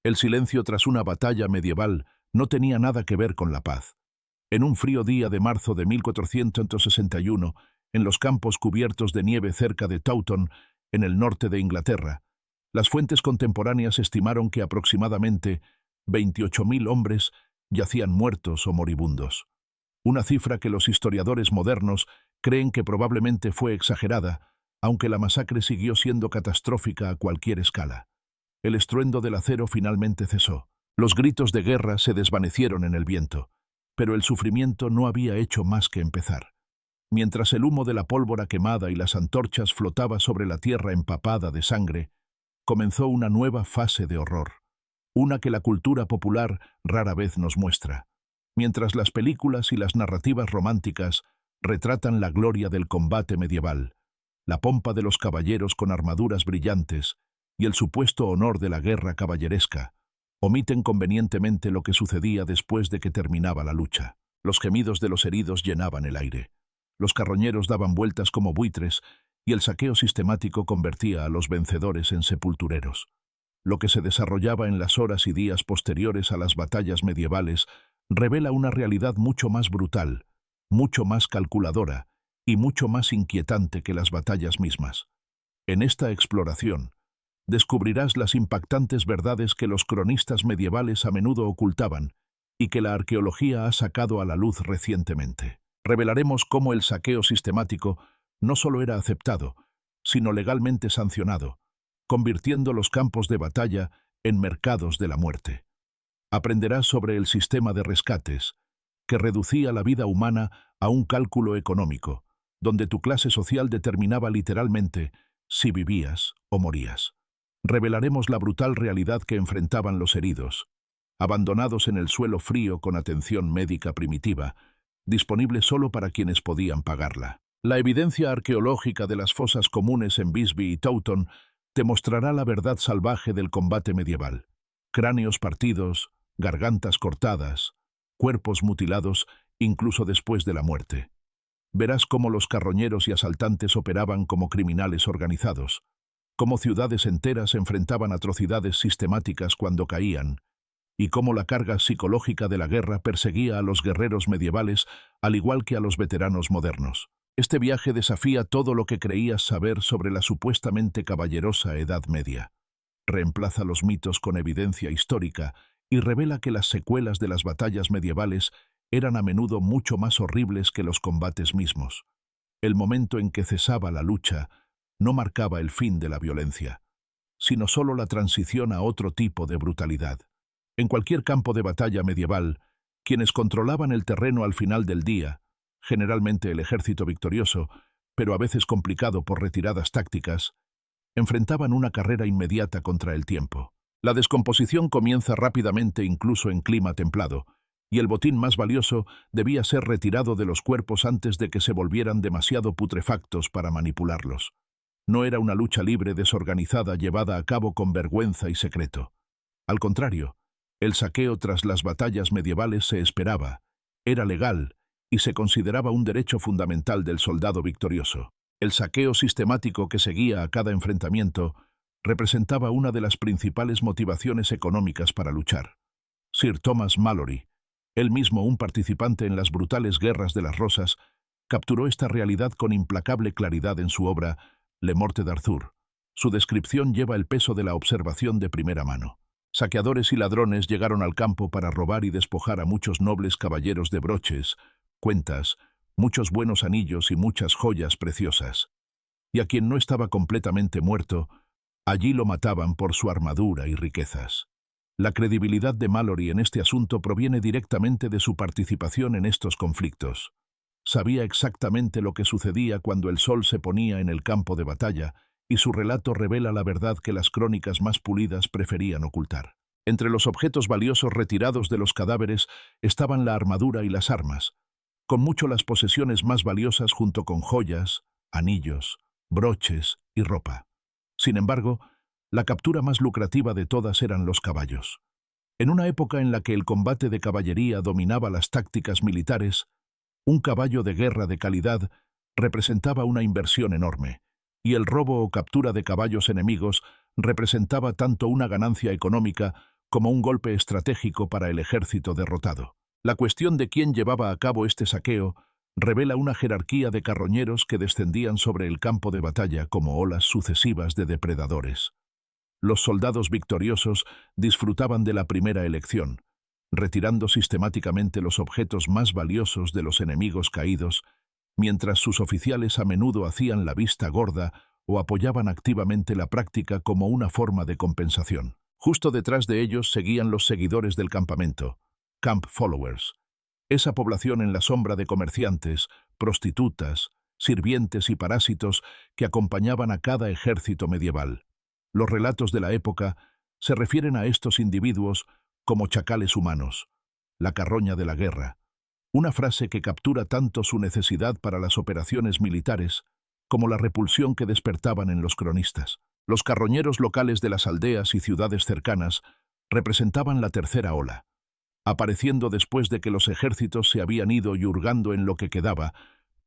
El silencio tras una batalla medieval no tenía nada que ver con la paz. En un frío día de marzo de 1461, en los campos cubiertos de nieve cerca de Taunton, en el norte de Inglaterra, las fuentes contemporáneas estimaron que aproximadamente 28.000 hombres yacían muertos o moribundos. Una cifra que los historiadores modernos creen que probablemente fue exagerada, aunque la masacre siguió siendo catastrófica a cualquier escala. El estruendo del acero finalmente cesó. Los gritos de guerra se desvanecieron en el viento, pero el sufrimiento no había hecho más que empezar. Mientras el humo de la pólvora quemada y las antorchas flotaba sobre la tierra empapada de sangre, comenzó una nueva fase de horror, una que la cultura popular rara vez nos muestra. Mientras las películas y las narrativas románticas retratan la gloria del combate medieval, la pompa de los caballeros con armaduras brillantes y el supuesto honor de la guerra caballeresca, omiten convenientemente lo que sucedía después de que terminaba la lucha. Los gemidos de los heridos llenaban el aire. Los carroñeros daban vueltas como buitres y el saqueo sistemático convertía a los vencedores en sepultureros. Lo que se desarrollaba en las horas y días posteriores a las batallas medievales revela una realidad mucho más brutal, mucho más calculadora y mucho más inquietante que las batallas mismas. En esta exploración, descubrirás las impactantes verdades que los cronistas medievales a menudo ocultaban y que la arqueología ha sacado a la luz recientemente. Revelaremos cómo el saqueo sistemático no solo era aceptado, sino legalmente sancionado, convirtiendo los campos de batalla en mercados de la muerte. Aprenderás sobre el sistema de rescates, que reducía la vida humana a un cálculo económico, donde tu clase social determinaba literalmente si vivías o morías. Revelaremos la brutal realidad que enfrentaban los heridos, abandonados en el suelo frío con atención médica primitiva, disponible solo para quienes podían pagarla. La evidencia arqueológica de las fosas comunes en Bisbee y Taunton te mostrará la verdad salvaje del combate medieval. Cráneos partidos, gargantas cortadas, cuerpos mutilados incluso después de la muerte. Verás cómo los carroñeros y asaltantes operaban como criminales organizados, cómo ciudades enteras enfrentaban atrocidades sistemáticas cuando caían, y cómo la carga psicológica de la guerra perseguía a los guerreros medievales al igual que a los veteranos modernos. Este viaje desafía todo lo que creías saber sobre la supuestamente caballerosa Edad Media. Reemplaza los mitos con evidencia histórica y revela que las secuelas de las batallas medievales eran a menudo mucho más horribles que los combates mismos. El momento en que cesaba la lucha no marcaba el fin de la violencia, sino solo la transición a otro tipo de brutalidad. En cualquier campo de batalla medieval, quienes controlaban el terreno al final del día, generalmente el ejército victorioso, pero a veces complicado por retiradas tácticas, enfrentaban una carrera inmediata contra el tiempo. La descomposición comienza rápidamente incluso en clima templado, y el botín más valioso debía ser retirado de los cuerpos antes de que se volvieran demasiado putrefactos para manipularlos. No era una lucha libre desorganizada llevada a cabo con vergüenza y secreto. Al contrario, el saqueo tras las batallas medievales se esperaba, era legal y se consideraba un derecho fundamental del soldado victorioso. El saqueo sistemático que seguía a cada enfrentamiento representaba una de las principales motivaciones económicas para luchar. Sir Thomas Malory, él mismo un participante en las brutales guerras de las Rosas, capturó esta realidad con implacable claridad en su obra Le Morte d'Arthur. Su descripción lleva el peso de la observación de primera mano. Saqueadores y ladrones llegaron al campo para robar y despojar a muchos nobles caballeros de broches, cuentas, muchos buenos anillos y muchas joyas preciosas. Y a quien no estaba completamente muerto, allí lo mataban por su armadura y riquezas. La credibilidad de Malory en este asunto proviene directamente de su participación en estos conflictos. Sabía exactamente lo que sucedía cuando el sol se ponía en el campo de batalla, y su relato revela la verdad que las crónicas más pulidas preferían ocultar. Entre los objetos valiosos retirados de los cadáveres estaban la armadura y las armas, con mucho las posesiones más valiosas junto con joyas, anillos, broches y ropa. Sin embargo, la captura más lucrativa de todas eran los caballos. En una época en la que el combate de caballería dominaba las tácticas militares, un caballo de guerra de calidad representaba una inversión enorme, y el robo o captura de caballos enemigos representaba tanto una ganancia económica como un golpe estratégico para el ejército derrotado. La cuestión de quién llevaba a cabo este saqueo revela una jerarquía de carroñeros que descendían sobre el campo de batalla como olas sucesivas de depredadores. Los soldados victoriosos disfrutaban de la primera elección, retirando sistemáticamente los objetos más valiosos de los enemigos caídos, mientras sus oficiales a menudo hacían la vista gorda o apoyaban activamente la práctica como una forma de compensación. Justo detrás de ellos seguían los seguidores del campamento, camp followers, esa población en la sombra de comerciantes, prostitutas, sirvientes y parásitos que acompañaban a cada ejército medieval. Los relatos de la época se refieren a estos individuos como chacales humanos, la carroña de la guerra, una frase que captura tanto su necesidad para las operaciones militares como la repulsión que despertaban en los cronistas. Los carroñeros locales de las aldeas y ciudades cercanas representaban la tercera ola, apareciendo después de que los ejércitos se habían ido y hurgando en lo que quedaba,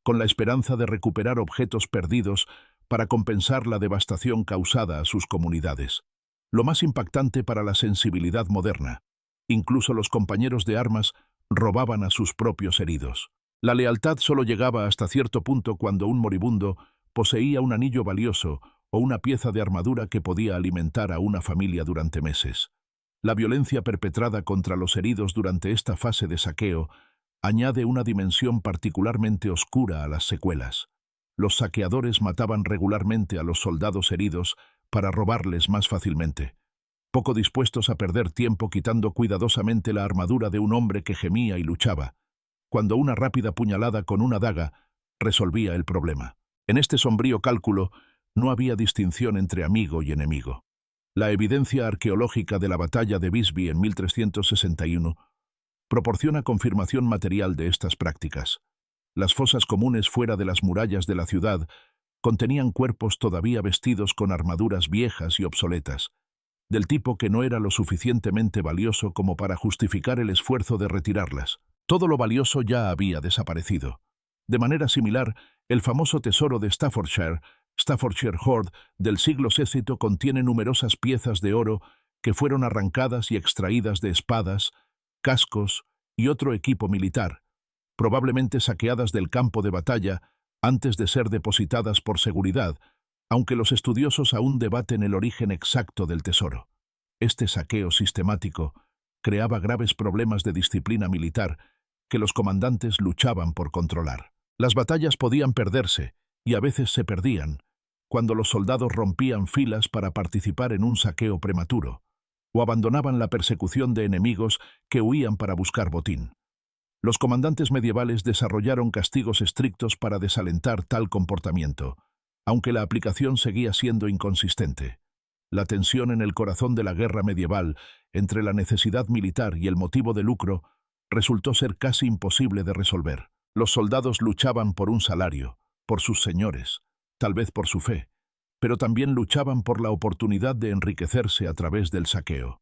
con la esperanza de recuperar objetos perdidos para compensar la devastación causada a sus comunidades. Lo más impactante para la sensibilidad moderna, incluso los compañeros de armas robaban a sus propios heridos. La lealtad solo llegaba hasta cierto punto cuando un moribundo poseía un anillo valioso o una pieza de armadura que podía alimentar a una familia durante meses. La violencia perpetrada contra los heridos durante esta fase de saqueo añade una dimensión particularmente oscura a las secuelas. Los saqueadores mataban regularmente a los soldados heridos para robarles más fácilmente, poco dispuestos a perder tiempo quitando cuidadosamente la armadura de un hombre que gemía y luchaba, cuando una rápida puñalada con una daga resolvía el problema. En este sombrío cálculo no había distinción entre amigo y enemigo. La evidencia arqueológica de la batalla de Visby en 1361 proporciona confirmación material de estas prácticas. Las fosas comunes fuera de las murallas de la ciudad contenían cuerpos todavía vestidos con armaduras viejas y obsoletas, del tipo que no era lo suficientemente valioso como para justificar el esfuerzo de retirarlas. Todo lo valioso ya había desaparecido. De manera similar, el famoso tesoro de Staffordshire Hoard del siglo VI contiene numerosas piezas de oro que fueron arrancadas y extraídas de espadas, cascos y otro equipo militar, probablemente saqueadas del campo de batalla antes de ser depositadas por seguridad, aunque los estudiosos aún debaten el origen exacto del tesoro. Este saqueo sistemático creaba graves problemas de disciplina militar que los comandantes luchaban por controlar. Las batallas podían perderse, y a veces se perdían, cuando los soldados rompían filas para participar en un saqueo prematuro, o abandonaban la persecución de enemigos que huían para buscar botín. Los comandantes medievales desarrollaron castigos estrictos para desalentar tal comportamiento, aunque la aplicación seguía siendo inconsistente. La tensión en el corazón de la guerra medieval, entre la necesidad militar y el motivo de lucro, resultó ser casi imposible de resolver. Los soldados luchaban por un salario, por sus señores, tal vez por su fe, pero también luchaban por la oportunidad de enriquecerse a través del saqueo.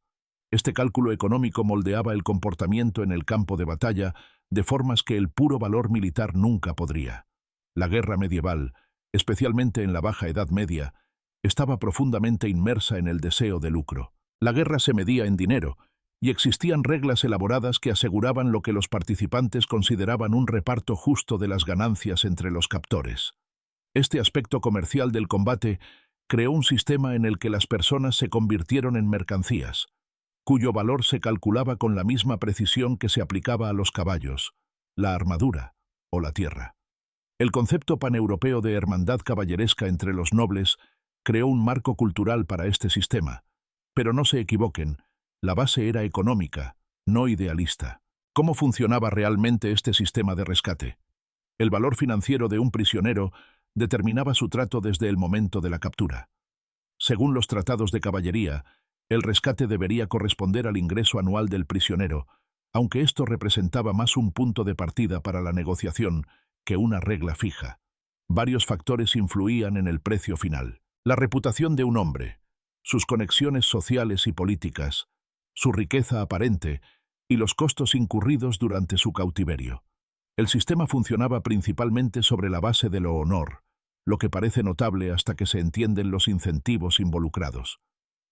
Este cálculo económico moldeaba el comportamiento en el campo de batalla de formas que el puro valor militar nunca podría. La guerra medieval, especialmente en la Baja Edad Media, estaba profundamente inmersa en el deseo de lucro. La guerra se medía en dinero, y existían reglas elaboradas que aseguraban lo que los participantes consideraban un reparto justo de las ganancias entre los captores. Este aspecto comercial del combate creó un sistema en el que las personas se convirtieron en mercancías, cuyo valor se calculaba con la misma precisión que se aplicaba a los caballos, la armadura o la tierra. El concepto paneuropeo de hermandad caballeresca entre los nobles creó un marco cultural para este sistema, pero no se equivoquen, la base era económica, no idealista. ¿Cómo funcionaba realmente este sistema de rescate? El valor financiero de un prisionero determinaba su trato desde el momento de la captura. Según los tratados de caballería, el rescate debería corresponder al ingreso anual del prisionero, aunque esto representaba más un punto de partida para la negociación que una regla fija. Varios factores influían en el precio final. La reputación de un hombre, sus conexiones sociales y políticas, su riqueza aparente y los costos incurridos durante su cautiverio. El sistema funcionaba principalmente sobre la base de lo honor, lo que parece notable hasta que se entienden los incentivos involucrados.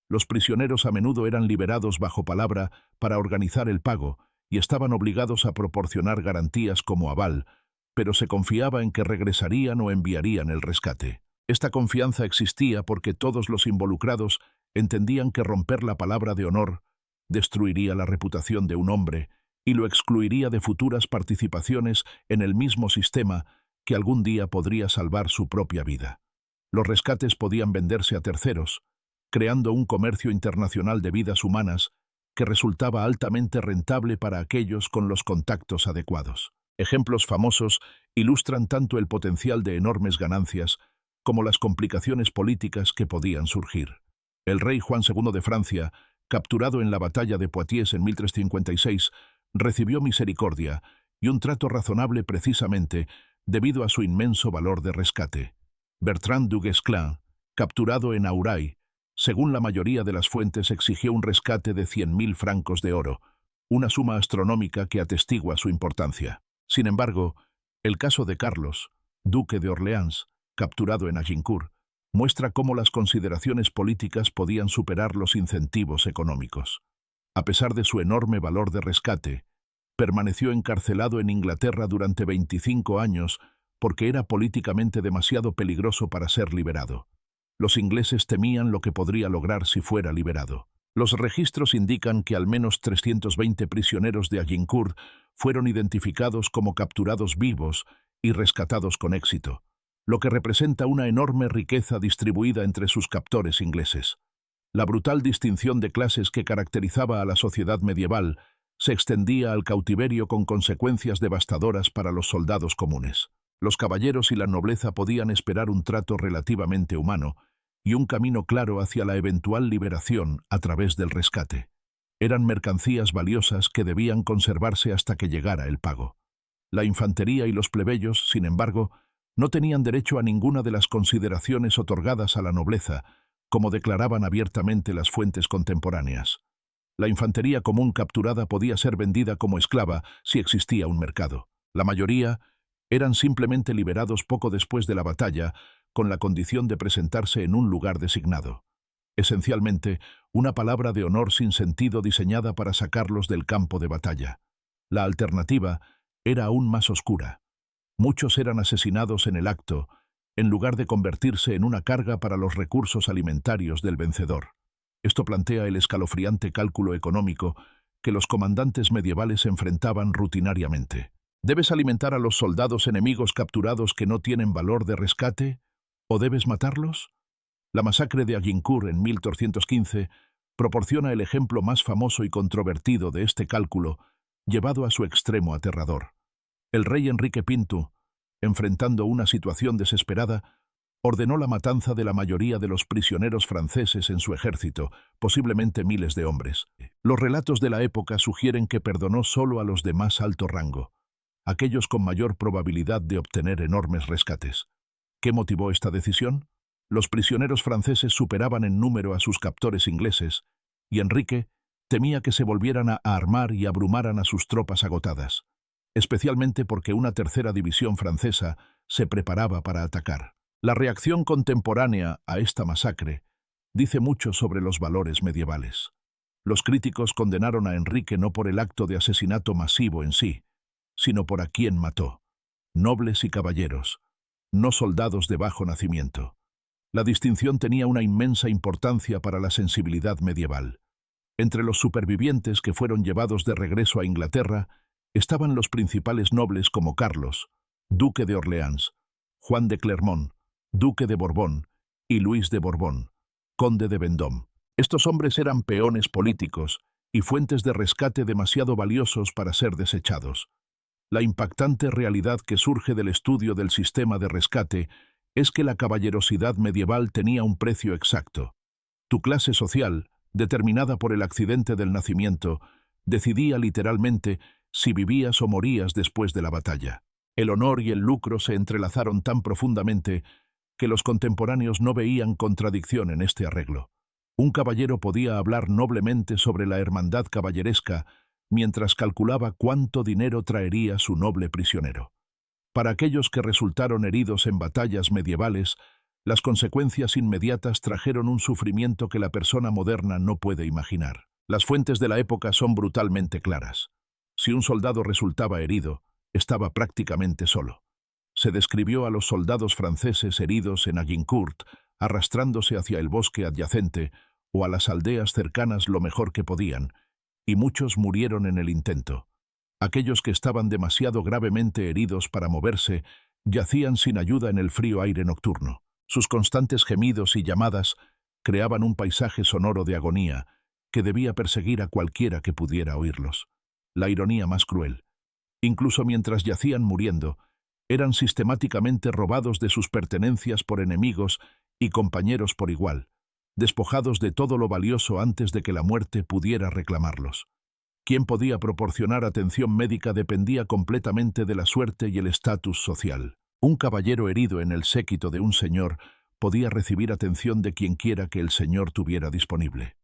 Los prisioneros a menudo eran liberados bajo palabra para organizar el pago y estaban obligados a proporcionar garantías como aval, pero se confiaba en que regresarían o enviarían el rescate. Esta confianza existía porque todos los involucrados entendían que romper la palabra de honor destruiría la reputación de un hombre y lo excluiría de futuras participaciones en el mismo sistema que algún día podría salvar su propia vida. Los rescates podían venderse a terceros, creando un comercio internacional de vidas humanas que resultaba altamente rentable para aquellos con los contactos adecuados. Ejemplos famosos ilustran tanto el potencial de enormes ganancias como las complicaciones políticas que podían surgir. El rey Juan II de Francia, capturado en la batalla de Poitiers en 1356, recibió misericordia y un trato razonable precisamente debido a su inmenso valor de rescate. Bertrand du Guesclin, capturado en Auray, según la mayoría de las fuentes exigió un rescate de 100.000 francos de oro, una suma astronómica que atestigua su importancia. Sin embargo, el caso de Carlos, duque de Orleans, capturado en Agincourt, muestra cómo las consideraciones políticas podían superar los incentivos económicos. A pesar de su enorme valor de rescate, permaneció encarcelado en Inglaterra durante 25 años porque era políticamente demasiado peligroso para ser liberado. Los ingleses temían lo que podría lograr si fuera liberado. Los registros indican que al menos 320 prisioneros de Agincourt fueron identificados como capturados vivos y rescatados con éxito, lo que representa una enorme riqueza distribuida entre sus captores ingleses. La brutal distinción de clases que caracterizaba a la sociedad medieval se extendía al cautiverio con consecuencias devastadoras para los soldados comunes. Los caballeros y la nobleza podían esperar un trato relativamente humano y un camino claro hacia la eventual liberación a través del rescate. Eran mercancías valiosas que debían conservarse hasta que llegara el pago. La infantería y los plebeyos, sin embargo, no tenían derecho a ninguna de las consideraciones otorgadas a la nobleza, como declaraban abiertamente las fuentes contemporáneas. La infantería común capturada podía ser vendida como esclava si existía un mercado. La mayoría eran simplemente liberados poco después de la batalla, con la condición de presentarse en un lugar designado. Esencialmente, una palabra de honor sin sentido diseñada para sacarlos del campo de batalla. La alternativa era aún más oscura. Muchos eran asesinados en el acto, en lugar de convertirse en una carga para los recursos alimentarios del vencedor. Esto plantea el escalofriante cálculo económico que los comandantes medievales enfrentaban rutinariamente. ¿Debes alimentar a los soldados enemigos capturados que no tienen valor de rescate? ¿O debes matarlos? La masacre de Agincourt en 1415 proporciona el ejemplo más famoso y controvertido de este cálculo, llevado a su extremo aterrador. El rey Enrique V, enfrentando una situación desesperada, ordenó la matanza de la mayoría de los prisioneros franceses en su ejército, posiblemente miles de hombres. Los relatos de la época sugieren que perdonó solo a los de más alto rango, aquellos con mayor probabilidad de obtener enormes rescates. ¿Qué motivó esta decisión? Los prisioneros franceses superaban en número a sus captores ingleses, y Enrique temía que se volvieran a armar y abrumaran a sus tropas agotadas, especialmente porque una tercera división francesa se preparaba para atacar. La reacción contemporánea a esta masacre dice mucho sobre los valores medievales. Los críticos condenaron a Enrique no por el acto de asesinato masivo en sí, sino por a quien mató: nobles y caballeros, no soldados de bajo nacimiento. La distinción tenía una inmensa importancia para la sensibilidad medieval. Entre los supervivientes que fueron llevados de regreso a Inglaterra estaban los principales nobles como Carlos, duque de Orleans, Juan de Clermont, duque de Borbón, y Luis de Borbón, conde de Vendôme. Estos hombres eran peones políticos y fuentes de rescate demasiado valiosos para ser desechados. La impactante realidad que surge del estudio del sistema de rescate es que la caballerosidad medieval tenía un precio exacto. Tu clase social, determinada por el accidente del nacimiento, decidía literalmente si vivías o morías después de la batalla. El honor y el lucro se entrelazaron tan profundamente que los contemporáneos no veían contradicción en este arreglo. Un caballero podía hablar noblemente sobre la hermandad caballeresca mientras calculaba cuánto dinero traería su noble prisionero. Para aquellos que resultaron heridos en batallas medievales, Las consecuencias inmediatas trajeron un sufrimiento que la persona moderna no puede imaginar. Las fuentes de la época son brutalmente claras. Si un soldado resultaba herido, estaba prácticamente solo. Se describió a los soldados franceses heridos en Agincourt, arrastrándose hacia el bosque adyacente o a las aldeas cercanas lo mejor que podían, y muchos murieron en el intento. Aquellos que estaban demasiado gravemente heridos para moverse yacían sin ayuda en el frío aire nocturno. Sus constantes gemidos y llamadas creaban un paisaje sonoro de agonía que debía perseguir a cualquiera que pudiera oírlos. La ironía más cruel. Incluso mientras yacían muriendo, eran sistemáticamente robados de sus pertenencias por enemigos y compañeros por igual, despojados de todo lo valioso antes de que la muerte pudiera reclamarlos. Quien podía proporcionar atención médica dependía completamente de la suerte y el estatus social. Un caballero herido en el séquito de un señor podía recibir atención de quienquiera que el señor tuviera disponible.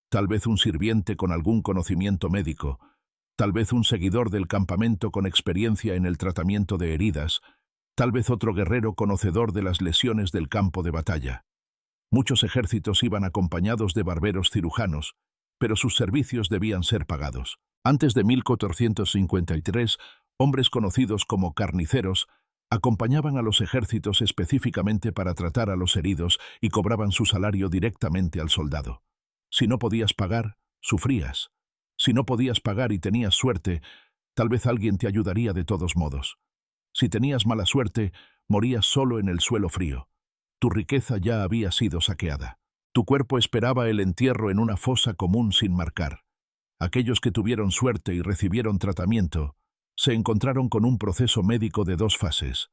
Tal vez un sirviente con algún conocimiento médico, tal vez un seguidor del campamento con experiencia en el tratamiento de heridas, tal vez otro guerrero conocedor de las lesiones del campo de batalla. Muchos ejércitos iban acompañados de barberos cirujanos, pero sus servicios debían ser pagados. Antes de 1453, hombres conocidos como carniceros acompañaban a los ejércitos específicamente para tratar a los heridos y cobraban su salario directamente al soldado. Si no podías pagar, sufrías. Si no podías pagar y tenías suerte, tal vez alguien te ayudaría de todos modos. Si tenías mala suerte, morías solo en el suelo frío. Tu riqueza ya había sido saqueada. Tu cuerpo esperaba el entierro en una fosa común sin marcar. Aquellos que tuvieron suerte y recibieron tratamiento se encontraron con un proceso médico de 2 fases.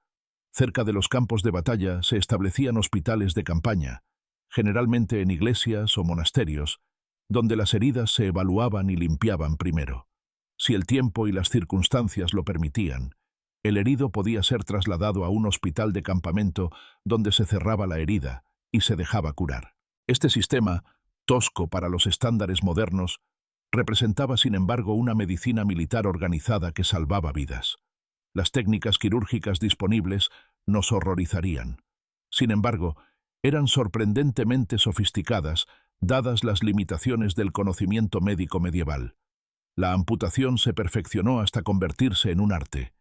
Cerca de los campos de batalla se establecían hospitales de campaña, generalmente en iglesias o monasterios, donde las heridas se evaluaban y limpiaban primero. Si el tiempo y las circunstancias lo permitían, el herido podía ser trasladado a un hospital de campamento donde se cerraba la herida y se dejaba curar. Este sistema, tosco para los estándares modernos, representaba sin embargo una medicina militar organizada que salvaba vidas. Las técnicas quirúrgicas disponibles nos horrorizarían. Sin embargo, eran sorprendentemente sofisticadas, dadas las limitaciones del conocimiento médico medieval. La amputación se perfeccionó hasta convertirse en un arte.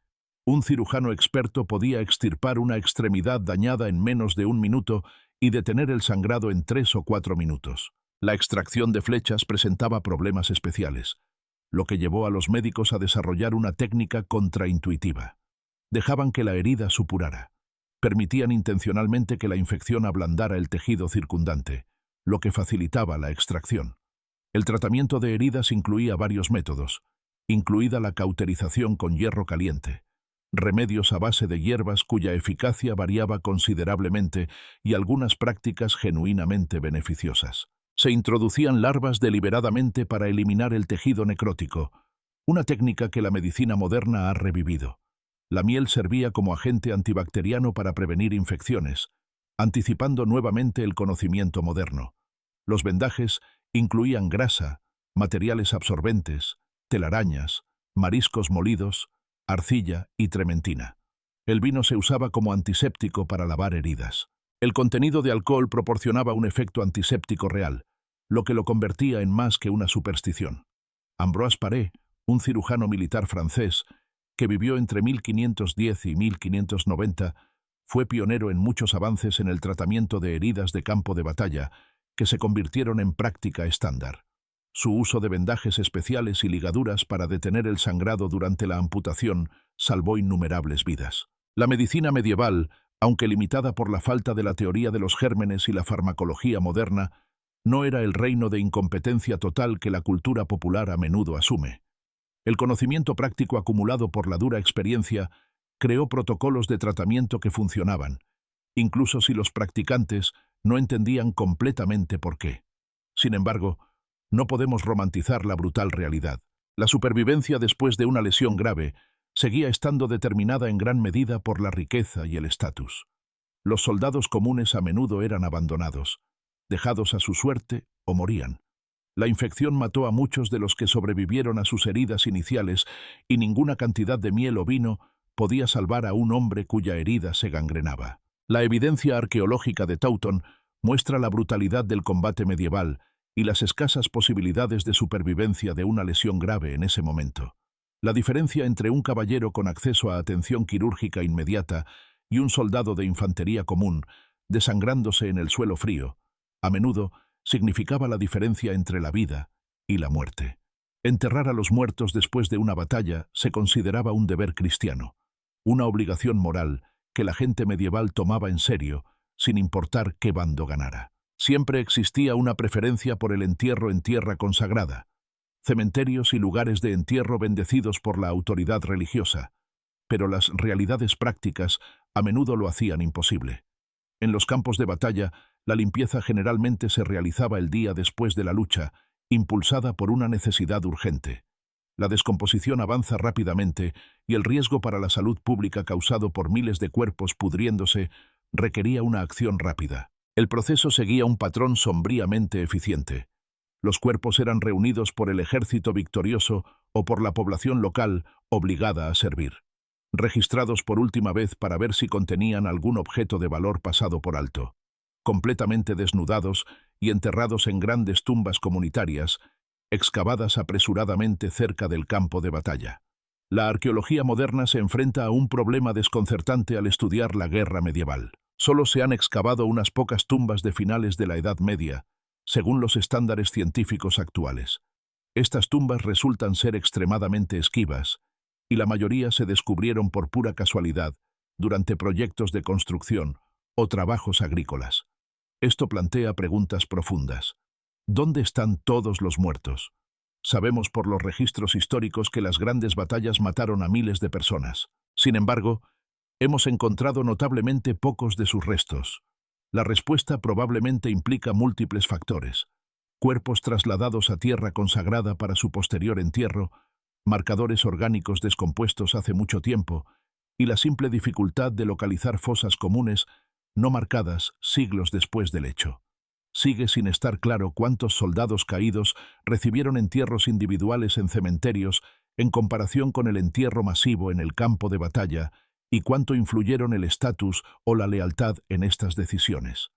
Un cirujano experto podía extirpar una extremidad dañada en menos de 1 minuto y detener el sangrado en 3 o 4 minutos. La extracción de flechas presentaba problemas especiales, lo que llevó a los médicos a desarrollar una técnica contraintuitiva. Dejaban que la herida supurara. Permitían intencionalmente que la infección ablandara el tejido circundante, lo que facilitaba la extracción. El tratamiento de heridas incluía varios métodos, incluida la cauterización con hierro caliente, remedios a base de hierbas cuya eficacia variaba considerablemente y algunas prácticas genuinamente beneficiosas. Se introducían larvas deliberadamente para eliminar el tejido necrótico, una técnica que la medicina moderna ha revivido. La miel servía como agente antibacteriano para prevenir infecciones, anticipando nuevamente el conocimiento moderno. Los vendajes incluían grasa, materiales absorbentes, telarañas, mariscos molidos, arcilla y trementina. El vino se usaba como antiséptico para lavar heridas. El contenido de alcohol proporcionaba un efecto antiséptico real, lo que lo convertía en más que una superstición. Ambroise Paré, un cirujano militar francés, que vivió entre 1510 y 1590, fue pionero en muchos avances en el tratamiento de heridas de campo de batalla, que se convirtieron en práctica estándar. Su uso de vendajes especiales y ligaduras para detener el sangrado durante la amputación salvó innumerables vidas. La medicina medieval, aunque limitada por la falta de la teoría de los gérmenes y la farmacología moderna, no era el reino de incompetencia total que la cultura popular a menudo asume. El conocimiento práctico acumulado por la dura experiencia creó protocolos de tratamiento que funcionaban, incluso si los practicantes no entendían completamente por qué. Sin embargo, no podemos romantizar la brutal realidad. La supervivencia después de una lesión grave seguía estando determinada en gran medida por la riqueza y el estatus. Los soldados comunes a menudo eran abandonados, dejados a su suerte o morían. La infección mató a muchos de los que sobrevivieron a sus heridas iniciales y ninguna cantidad de miel o vino podía salvar a un hombre cuya herida se gangrenaba. La evidencia arqueológica de Taunton muestra la brutalidad del combate medieval y las escasas posibilidades de supervivencia de una lesión grave en ese momento. La diferencia entre un caballero con acceso a atención quirúrgica inmediata y un soldado de infantería común, desangrándose en el suelo frío, a menudo significaba la diferencia entre la vida y la muerte. Enterrar a los muertos después de una batalla se consideraba un deber cristiano, una obligación moral que la gente medieval tomaba en serio, sin importar qué bando ganara. Siempre existía una preferencia por el entierro en tierra consagrada, cementerios y lugares de entierro bendecidos por la autoridad religiosa, pero las realidades prácticas a menudo lo hacían imposible. En los campos de batalla, la limpieza generalmente se realizaba el día después de la lucha, impulsada por una necesidad urgente. La descomposición avanza rápidamente y el riesgo para la salud pública causado por miles de cuerpos pudriéndose requería una acción rápida. El proceso seguía un patrón sombríamente eficiente. Los cuerpos eran reunidos por el ejército victorioso o por la población local obligada a servir, registrados por última vez para ver si contenían algún objeto de valor pasado por alto. Completamente desnudados y enterrados en grandes tumbas comunitarias, excavadas apresuradamente cerca del campo de batalla. La arqueología moderna se enfrenta a un problema desconcertante al estudiar la guerra medieval. Solo se han excavado unas pocas tumbas de finales de la Edad Media, según los estándares científicos actuales. Estas tumbas resultan ser extremadamente esquivas, y la mayoría se descubrieron por pura casualidad durante proyectos de construcción o trabajos agrícolas. Esto plantea preguntas profundas. ¿Dónde están todos los muertos? Sabemos por los registros históricos que las grandes batallas mataron a miles de personas. Sin embargo, hemos encontrado notablemente pocos de sus restos. La respuesta probablemente implica múltiples factores: cuerpos trasladados a tierra consagrada para su posterior entierro, marcadores orgánicos descompuestos hace mucho tiempo, y la simple dificultad de localizar fosas comunes no marcadas siglos después del hecho. Sigue sin estar claro cuántos soldados caídos recibieron entierros individuales en cementerios en comparación con el entierro masivo en el campo de batalla y cuánto influyeron el estatus o la lealtad en estas decisiones.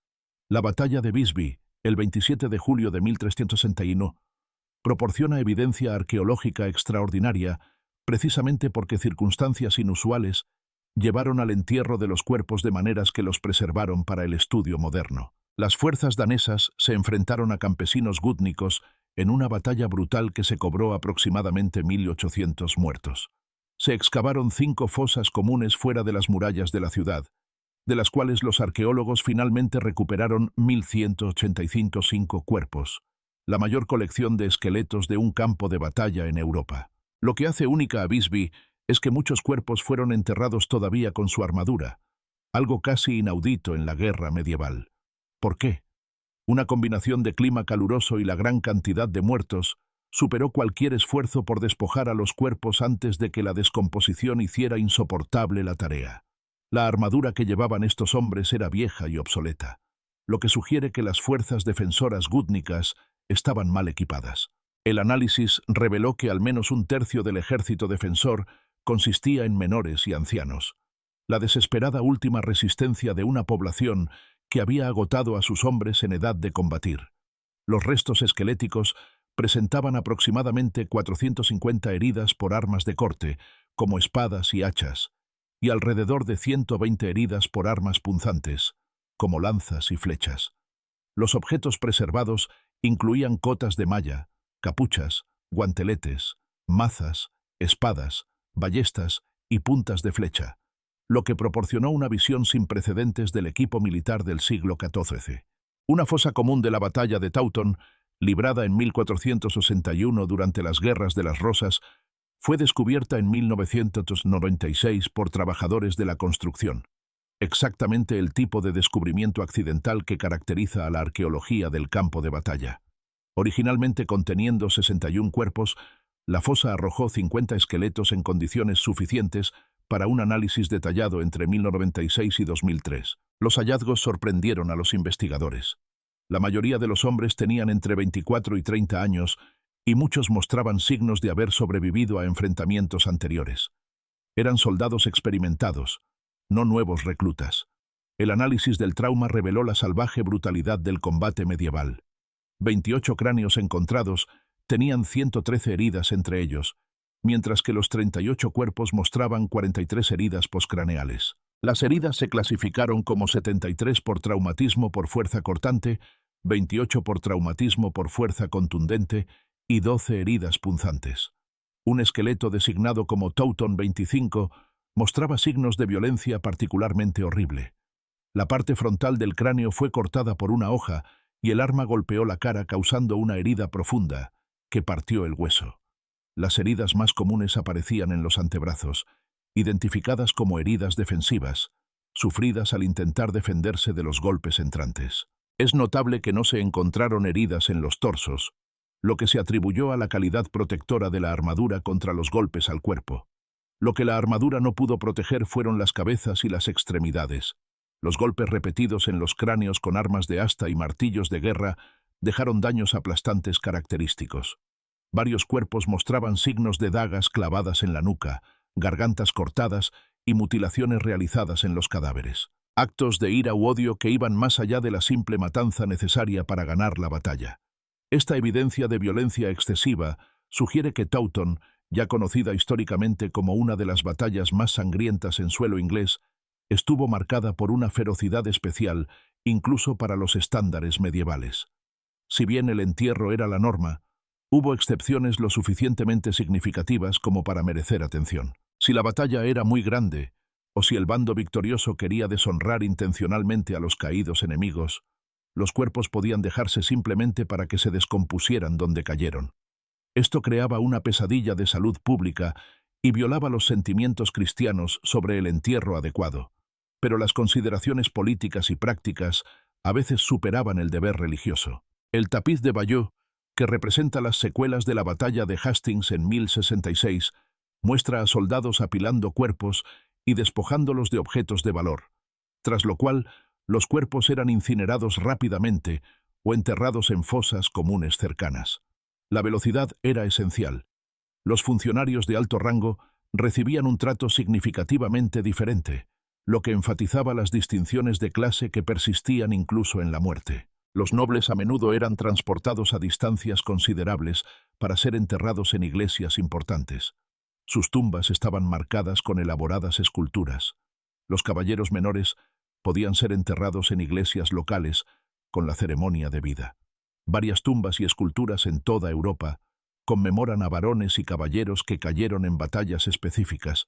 La batalla de Visby, el 27 de julio de 1361, proporciona evidencia arqueológica extraordinaria precisamente porque circunstancias inusuales llevaron al entierro de los cuerpos de maneras que los preservaron para el estudio moderno. Las fuerzas danesas se enfrentaron a campesinos gútnicos en una batalla brutal que se cobró aproximadamente 1.800 muertos. Se excavaron 5 fosas comunes fuera de las murallas de la ciudad, de las cuales los arqueólogos finalmente recuperaron 1.185 cuerpos, la mayor colección de esqueletos de un campo de batalla en Europa. Lo que hace única a Visby es que muchos cuerpos fueron enterrados todavía con su armadura, algo casi inaudito en la guerra medieval. ¿Por qué? Una combinación de clima caluroso y la gran cantidad de muertos superó cualquier esfuerzo por despojar a los cuerpos antes de que la descomposición hiciera insoportable la tarea. La armadura que llevaban estos hombres era vieja y obsoleta, lo que sugiere que las fuerzas defensoras gútnicas estaban mal equipadas. El análisis reveló que al menos un tercio del ejército defensor consistía en menores y ancianos. La desesperada última resistencia de una población que había agotado a sus hombres en edad de combatir. Los restos esqueléticos presentaban aproximadamente 450 heridas por armas de corte, como espadas y hachas, y alrededor de 120 heridas por armas punzantes, como lanzas y flechas. Los objetos preservados incluían cotas de malla, capuchas, guanteletes, mazas, espadas, ballestas y puntas de flecha, lo que proporcionó una visión sin precedentes del equipo militar del siglo XIV. Una fosa común de la batalla de Taunton, librada en 1461 durante las Guerras de las Rosas, fue descubierta en 1996 por trabajadores de la construcción. Exactamente el tipo de descubrimiento accidental que caracteriza a la arqueología del campo de batalla. Originalmente conteniendo 61 cuerpos, la fosa arrojó 50 esqueletos en condiciones suficientes para un análisis detallado entre 1996 y 2003. Los hallazgos sorprendieron a los investigadores. La mayoría de los hombres tenían entre 24 y 30 años y muchos mostraban signos de haber sobrevivido a enfrentamientos anteriores. Eran soldados experimentados, no nuevos reclutas. El análisis del trauma reveló la salvaje brutalidad del combate medieval. 28 cráneos encontrados tenían 113 heridas entre ellos, mientras que los 38 cuerpos mostraban 43 heridas postcraneales. Las heridas se clasificaron como 73 por traumatismo por fuerza cortante, 28 por traumatismo por fuerza contundente y 12 heridas punzantes. Un esqueleto designado como Taunton 25 mostraba signos de violencia particularmente horrible. La parte frontal del cráneo fue cortada por una hoja y el arma golpeó la cara causando una herida profunda que partió el hueso. Las heridas más comunes aparecían en los antebrazos, identificadas como heridas defensivas, sufridas al intentar defenderse de los golpes entrantes. Es notable que no se encontraron heridas en los torsos, lo que se atribuyó a la calidad protectora de la armadura contra los golpes al cuerpo. Lo que la armadura no pudo proteger fueron las cabezas y las extremidades. Los golpes repetidos en los cráneos con armas de asta y martillos de guerra dejaron daños aplastantes característicos. Varios cuerpos mostraban signos de dagas clavadas en la nuca, gargantas cortadas y mutilaciones realizadas en los cadáveres. Actos de ira u odio que iban más allá de la simple matanza necesaria para ganar la batalla. Esta evidencia de violencia excesiva sugiere que Taunton, ya conocida históricamente como una de las batallas más sangrientas en suelo inglés, estuvo marcada por una ferocidad especial, incluso para los estándares medievales. Si bien el entierro era la norma, hubo excepciones lo suficientemente significativas como para merecer atención. Si la batalla era muy grande, o si el bando victorioso quería deshonrar intencionalmente a los caídos enemigos, los cuerpos podían dejarse simplemente para que se descompusieran donde cayeron. Esto creaba una pesadilla de salud pública y violaba los sentimientos cristianos sobre el entierro adecuado. Pero las consideraciones políticas y prácticas a veces superaban el deber religioso. El tapiz de Bayeux, que representa las secuelas de la batalla de Hastings en 1066, muestra a soldados apilando cuerpos y despojándolos de objetos de valor, tras lo cual los cuerpos eran incinerados rápidamente o enterrados en fosas comunes cercanas. La velocidad era esencial. Los funcionarios de alto rango recibían un trato significativamente diferente, lo que enfatizaba las distinciones de clase que persistían incluso en la muerte. Los nobles a menudo eran transportados a distancias considerables para ser enterrados en iglesias importantes. Sus tumbas estaban marcadas con elaboradas esculturas. Los caballeros menores podían ser enterrados en iglesias locales con la ceremonia debida. Varias tumbas y esculturas en toda Europa conmemoran a varones y caballeros que cayeron en batallas específicas,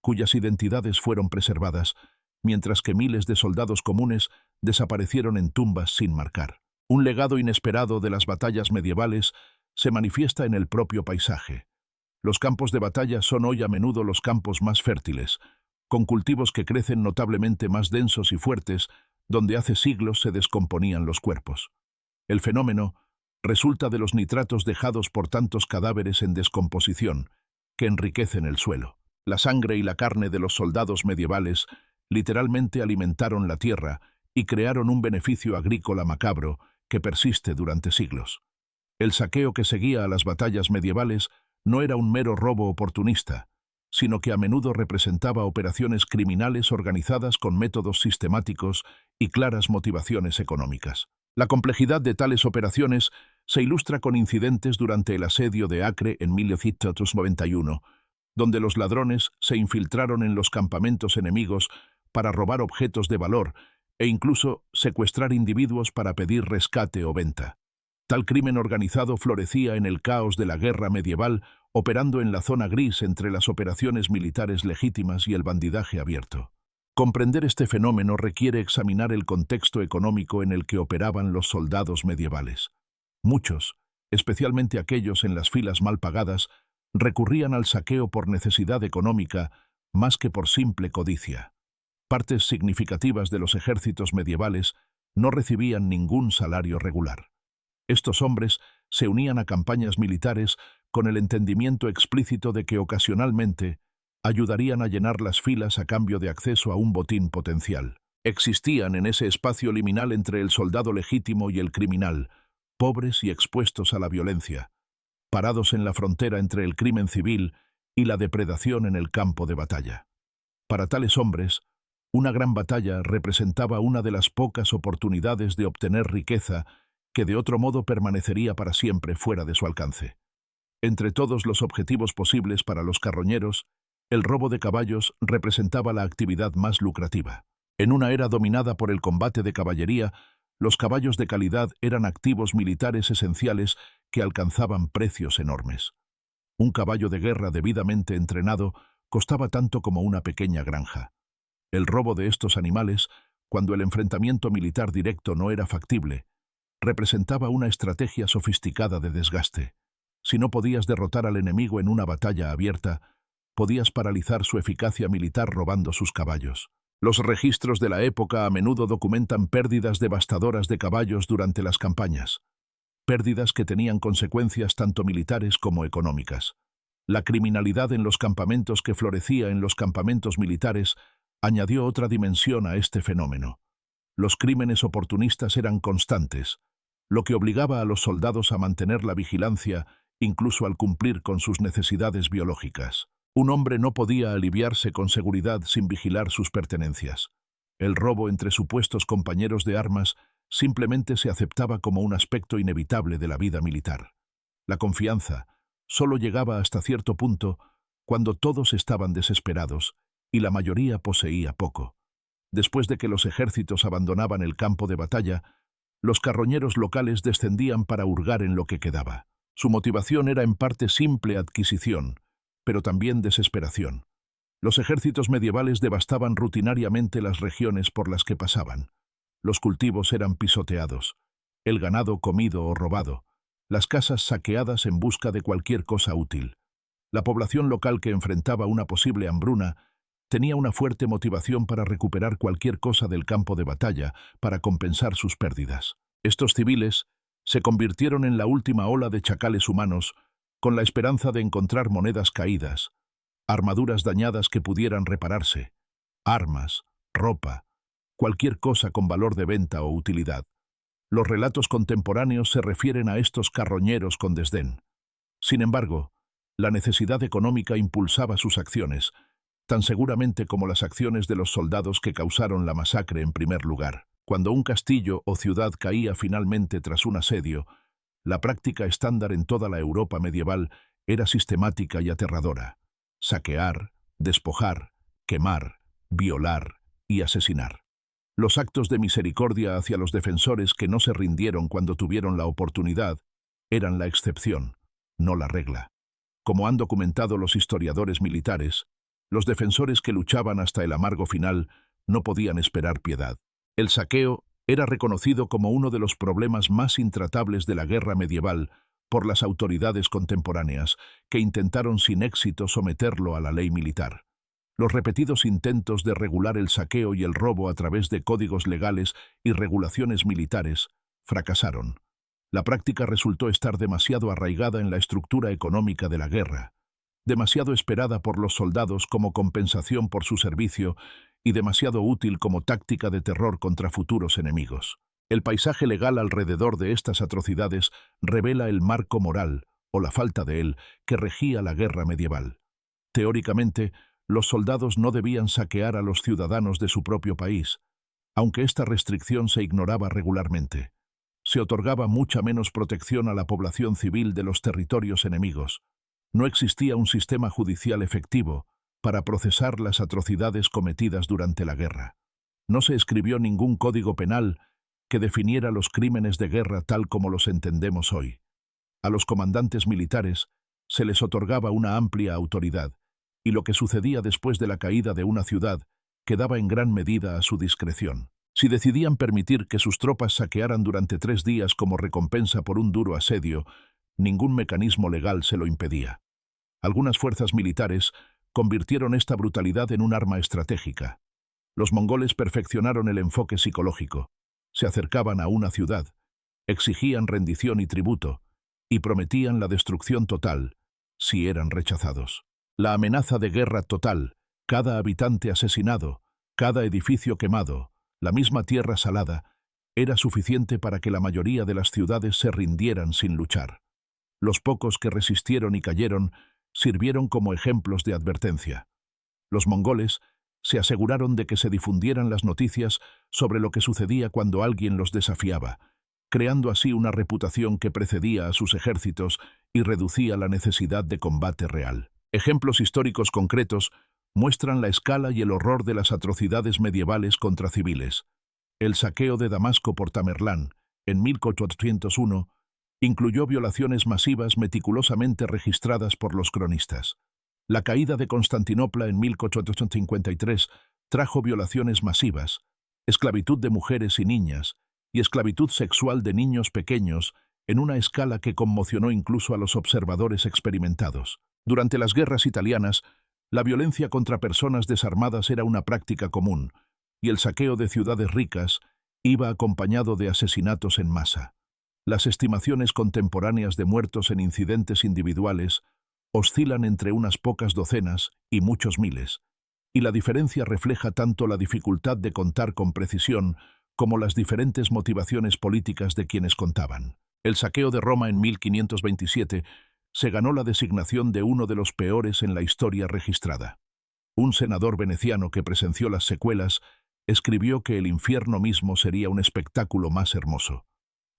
cuyas identidades fueron preservadas, mientras que miles de soldados comunes desaparecieron en tumbas sin marcar. Un legado inesperado de las batallas medievales se manifiesta en el propio paisaje. Los campos de batalla son hoy a menudo los campos más fértiles, con cultivos que crecen notablemente más densos y fuertes, donde hace siglos se descomponían los cuerpos. El fenómeno resulta de los nitratos dejados por tantos cadáveres en descomposición, que enriquecen el suelo. La sangre y la carne de los soldados medievales literalmente alimentaron la tierra y crearon un beneficio agrícola macabro que persiste durante siglos. El saqueo que seguía a las batallas medievales no era un mero robo oportunista, sino que a menudo representaba operaciones criminales organizadas con métodos sistemáticos y claras motivaciones económicas. La complejidad de tales operaciones se ilustra con incidentes durante el asedio de Acre en 1191, donde los ladrones se infiltraron en los campamentos enemigos para robar objetos de valor e incluso secuestrar individuos para pedir rescate o venta. Tal crimen organizado florecía en el caos de la guerra medieval, operando en la zona gris entre las operaciones militares legítimas y el bandidaje abierto. Comprender este fenómeno requiere examinar el contexto económico en el que operaban los soldados medievales. Muchos, especialmente aquellos en las filas mal pagadas, recurrían al saqueo por necesidad económica más que por simple codicia. Partes significativas de los ejércitos medievales no recibían ningún salario regular. Estos hombres se unían a campañas militares con el entendimiento explícito de que ocasionalmente ayudarían a llenar las filas a cambio de acceso a un botín potencial. Existían en ese espacio liminal entre el soldado legítimo y el criminal, pobres y expuestos a la violencia, parados en la frontera entre el crimen civil y la depredación en el campo de batalla. Para tales hombres, Una gran batalla representaba una de las pocas oportunidades de obtener riqueza que de otro modo permanecería para siempre fuera de su alcance. Entre todos los objetivos posibles para los carroñeros, el robo de caballos representaba la actividad más lucrativa. En una era dominada por el combate de caballería, los caballos de calidad eran activos militares esenciales que alcanzaban precios enormes. Un caballo de guerra debidamente entrenado costaba tanto como una pequeña granja. El robo de estos animales, cuando el enfrentamiento militar directo no era factible, representaba una estrategia sofisticada de desgaste. Si no podías derrotar al enemigo en una batalla abierta, podías paralizar su eficacia militar robando sus caballos. Los registros de la época a menudo documentan pérdidas devastadoras de caballos durante las campañas, pérdidas que tenían consecuencias tanto militares como económicas. La criminalidad en los campamentos que florecía en los campamentos militares añadió otra dimensión a este fenómeno. Los crímenes oportunistas eran constantes, lo que obligaba a los soldados a mantener la vigilancia incluso al cumplir con sus necesidades biológicas. Un hombre no podía aliviarse con seguridad sin vigilar sus pertenencias. El robo entre supuestos compañeros de armas simplemente se aceptaba como un aspecto inevitable de la vida militar. La confianza solo llegaba hasta cierto punto cuando todos estaban desesperados y la mayoría poseía poco. Después de que los ejércitos abandonaban el campo de batalla, los carroñeros locales descendían para hurgar en lo que quedaba. Su motivación era en parte simple adquisición, pero también desesperación. Los ejércitos medievales devastaban rutinariamente las regiones por las que pasaban. Los cultivos eran pisoteados, el ganado comido o robado, las casas saqueadas en busca de cualquier cosa útil. La población local que enfrentaba una posible hambruna tenía una fuerte motivación para recuperar cualquier cosa del campo de batalla para compensar sus pérdidas. Estos civiles se convirtieron en la última ola de chacales humanos con la esperanza de encontrar monedas caídas, armaduras dañadas que pudieran repararse, armas, ropa, cualquier cosa con valor de venta o utilidad. Los relatos contemporáneos se refieren a estos carroñeros con desdén. Sin embargo, la necesidad económica impulsaba sus acciones, tan seguramente como las acciones de los soldados que causaron la masacre en primer lugar. Cuando un castillo o ciudad caía finalmente tras un asedio, la práctica estándar en toda la Europa medieval era sistemática y aterradora: saquear, despojar, quemar, violar y asesinar. Los actos de misericordia hacia los defensores que no se rindieron cuando tuvieron la oportunidad eran la excepción, no la regla. Como han documentado los historiadores militares, los defensores que luchaban hasta el amargo final no podían esperar piedad. El saqueo era reconocido como uno de los problemas más intratables de la guerra medieval por las autoridades contemporáneas, que intentaron sin éxito someterlo a la ley militar. Los repetidos intentos de regular el saqueo y el robo a través de códigos legales y regulaciones militares fracasaron. La práctica resultó estar demasiado arraigada en la estructura económica de la guerra, demasiado esperada por los soldados como compensación por su servicio y demasiado útil como táctica de terror contra futuros enemigos. El paisaje legal alrededor de estas atrocidades revela el marco moral, o la falta de él, que regía la guerra medieval. Teóricamente, los soldados no debían saquear a los ciudadanos de su propio país, aunque esta restricción se ignoraba regularmente. Se otorgaba mucha menos protección a la población civil de los territorios enemigos. No existía un sistema judicial efectivo para procesar las atrocidades cometidas durante la guerra. No se escribió ningún código penal que definiera los crímenes de guerra tal como los entendemos hoy. A los comandantes militares se les otorgaba una amplia autoridad, y lo que sucedía después de la caída de una ciudad quedaba en gran medida a su discreción. Si decidían permitir que sus tropas saquearan durante 3 días como recompensa por un duro asedio, ningún mecanismo legal se lo impedía. Algunas fuerzas militares convirtieron esta brutalidad en un arma estratégica. Los mongoles perfeccionaron el enfoque psicológico. Se acercaban a una ciudad, exigían rendición y tributo, y prometían la destrucción total si eran rechazados. La amenaza de guerra total, cada habitante asesinado, cada edificio quemado, la misma tierra salada, era suficiente para que la mayoría de las ciudades se rindieran sin luchar. Los pocos que resistieron y cayeron sirvieron como ejemplos de advertencia. Los mongoles Se aseguraron de que se difundieran las noticias sobre lo que sucedía cuando alguien los desafiaba, creando así una reputación que precedía a sus ejércitos y reducía la necesidad de combate real. Ejemplos históricos concretos muestran la escala y el horror de las atrocidades medievales contra civiles. El saqueo de Damasco por Tamerlán, en 1401, incluyó violaciones masivas meticulosamente registradas por los cronistas. La caída de Constantinopla en 1453 trajo violaciones masivas, esclavitud de mujeres y niñas, y esclavitud sexual de niños pequeños en una escala que conmocionó incluso a los observadores experimentados. Durante las guerras italianas, la violencia contra personas desarmadas era una práctica común, y el saqueo de ciudades ricas iba acompañado de asesinatos en masa. Las estimaciones contemporáneas de muertos en incidentes individuales oscilan entre unas pocas docenas y muchos miles, y la diferencia refleja tanto la dificultad de contar con precisión como las diferentes motivaciones políticas de quienes contaban. El saqueo de Roma en 1527 se ganó la designación de uno de los peores en la historia registrada. Un senador veneciano que presenció las secuelas escribió que el infierno mismo sería un espectáculo más hermoso.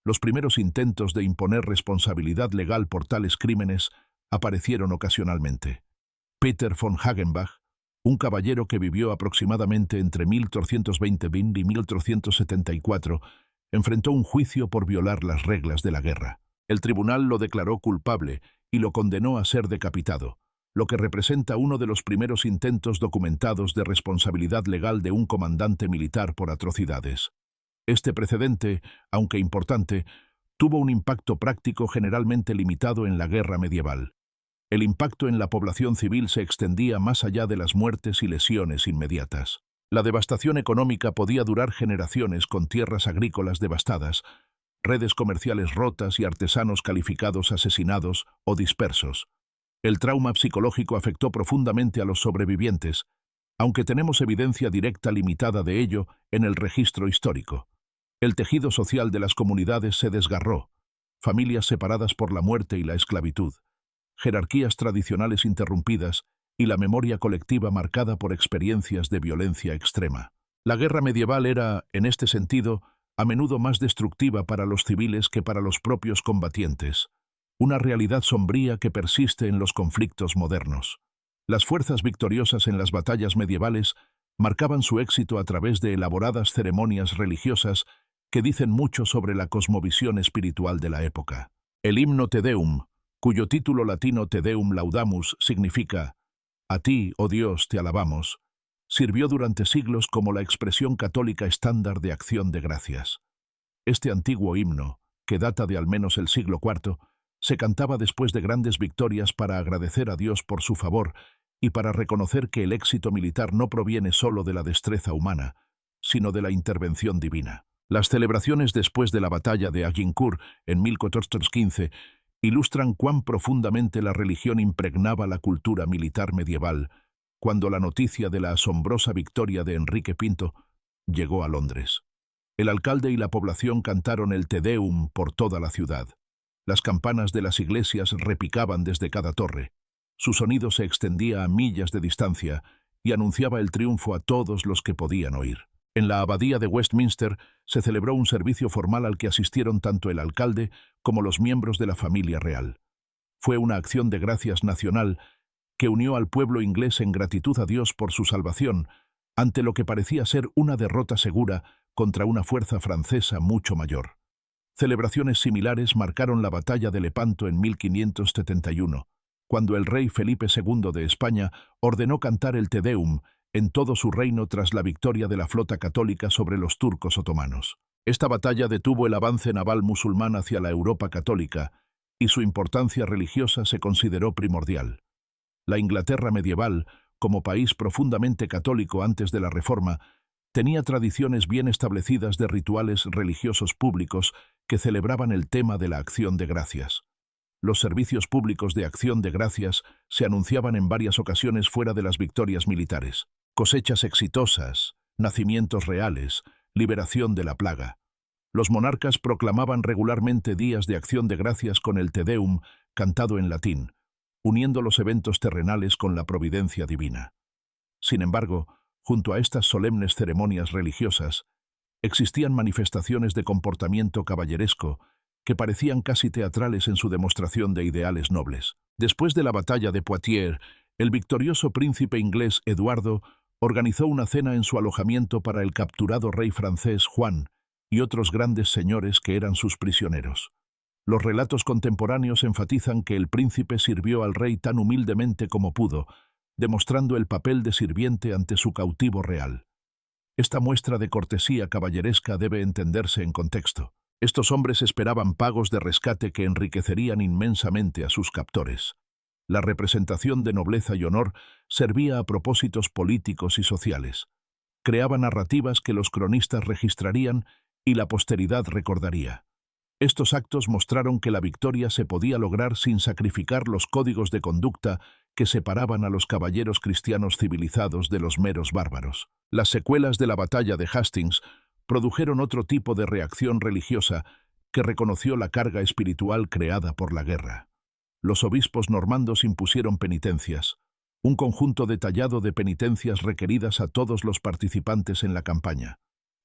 Los primeros intentos de imponer responsabilidad legal por tales crímenes aparecieron ocasionalmente. Peter von Hagenbach, un caballero que vivió aproximadamente entre 1320 y 1374, enfrentó un juicio por violar las reglas de la guerra. El tribunal lo declaró culpable y lo condenó a ser decapitado, lo que representa uno de los primeros intentos documentados de responsabilidad legal de un comandante militar por atrocidades. Este precedente, aunque importante, tuvo un impacto práctico generalmente limitado en la guerra medieval. El impacto en la población civil se extendía más allá de las muertes y lesiones inmediatas. La devastación económica podía durar generaciones con tierras agrícolas devastadas, redes comerciales rotas y artesanos calificados asesinados o dispersos. El trauma psicológico afectó profundamente a los sobrevivientes, aunque tenemos evidencia directa limitada de ello en el registro histórico. El tejido social de las comunidades se desgarró, familias separadas por la muerte y la esclavitud, jerarquías tradicionales interrumpidas y la memoria colectiva marcada por experiencias de violencia extrema. La guerra medieval era, en este sentido, a menudo más destructiva para los civiles que para los propios combatientes, una realidad sombría que persiste en los conflictos modernos. Las fuerzas victoriosas en las batallas medievales marcaban su éxito a través de elaboradas ceremonias religiosas que dicen mucho sobre la cosmovisión espiritual de la época. El himno Te Deum, cuyo título latino Te Deum Laudamus significa «A ti, oh Dios, te alabamos», sirvió durante siglos como la expresión católica estándar de acción de gracias. Este antiguo himno, que data de al menos el siglo IV, se cantaba después de grandes victorias para agradecer a Dios por su favor y para reconocer que el éxito militar no proviene solo de la destreza humana, sino de la intervención divina. Las celebraciones después de la batalla de Agincourt en 1415 ilustran cuán profundamente la religión impregnaba la cultura militar medieval, cuando la noticia de la asombrosa victoria de Enrique V llegó a Londres. El alcalde y la población cantaron el Te Deum por toda la ciudad. Las campanas de las iglesias repicaban desde cada torre. Su sonido se extendía a millas de distancia y anunciaba el triunfo a todos los que podían oír. En la abadía de Westminster se celebró un servicio formal al que asistieron tanto el alcalde como los miembros de la familia real. Fue una acción de gracias nacional que unió al pueblo inglés en gratitud a Dios por su salvación, ante lo que parecía ser una derrota segura contra una fuerza francesa mucho mayor. Celebraciones similares marcaron la batalla de Lepanto en 1571, cuando el rey Felipe II de España ordenó cantar el Te Deum en todo su reino tras la victoria de la flota católica sobre los turcos otomanos. Esta batalla detuvo el avance naval musulmán hacia la Europa católica y su importancia religiosa se consideró primordial. La Inglaterra medieval, como país profundamente católico antes de la Reforma, tenía tradiciones bien establecidas de rituales religiosos públicos que celebraban el tema de la acción de gracias. Los servicios públicos de acción de gracias se anunciaban en varias ocasiones fuera de las victorias militares. Cosechas exitosas, nacimientos reales, liberación de la plaga. Los monarcas proclamaban regularmente días de acción de gracias con el Te Deum cantado en latín, uniendo los eventos terrenales con la providencia divina. Sin embargo, Junto a estas solemnes ceremonias religiosas, existían manifestaciones de comportamiento caballeresco que parecían casi teatrales en su demostración de ideales nobles. Después de la batalla de Poitiers, el victorioso príncipe inglés Eduardo organizó una cena en su alojamiento para el capturado rey francés Juan y otros grandes señores que eran sus prisioneros. Los relatos contemporáneos enfatizan que el príncipe sirvió al rey tan humildemente como pudo, demostrando el papel de sirviente ante su cautivo real. Esta muestra de cortesía caballeresca debe entenderse en contexto. Estos hombres esperaban pagos de rescate que enriquecerían inmensamente a sus captores. La representación de nobleza y honor servía a propósitos políticos y sociales. Creaba narrativas que los cronistas registrarían y la posteridad recordaría. Estos actos mostraron que la victoria se podía lograr sin sacrificar los códigos de conducta que separaban a los caballeros cristianos civilizados de los meros bárbaros. Las secuelas de la batalla de Hastings produjeron otro tipo de reacción religiosa que reconoció la carga espiritual creada por la guerra. Los obispos normandos impusieron penitencias, un conjunto detallado de penitencias requeridas a todos los participantes en la campaña.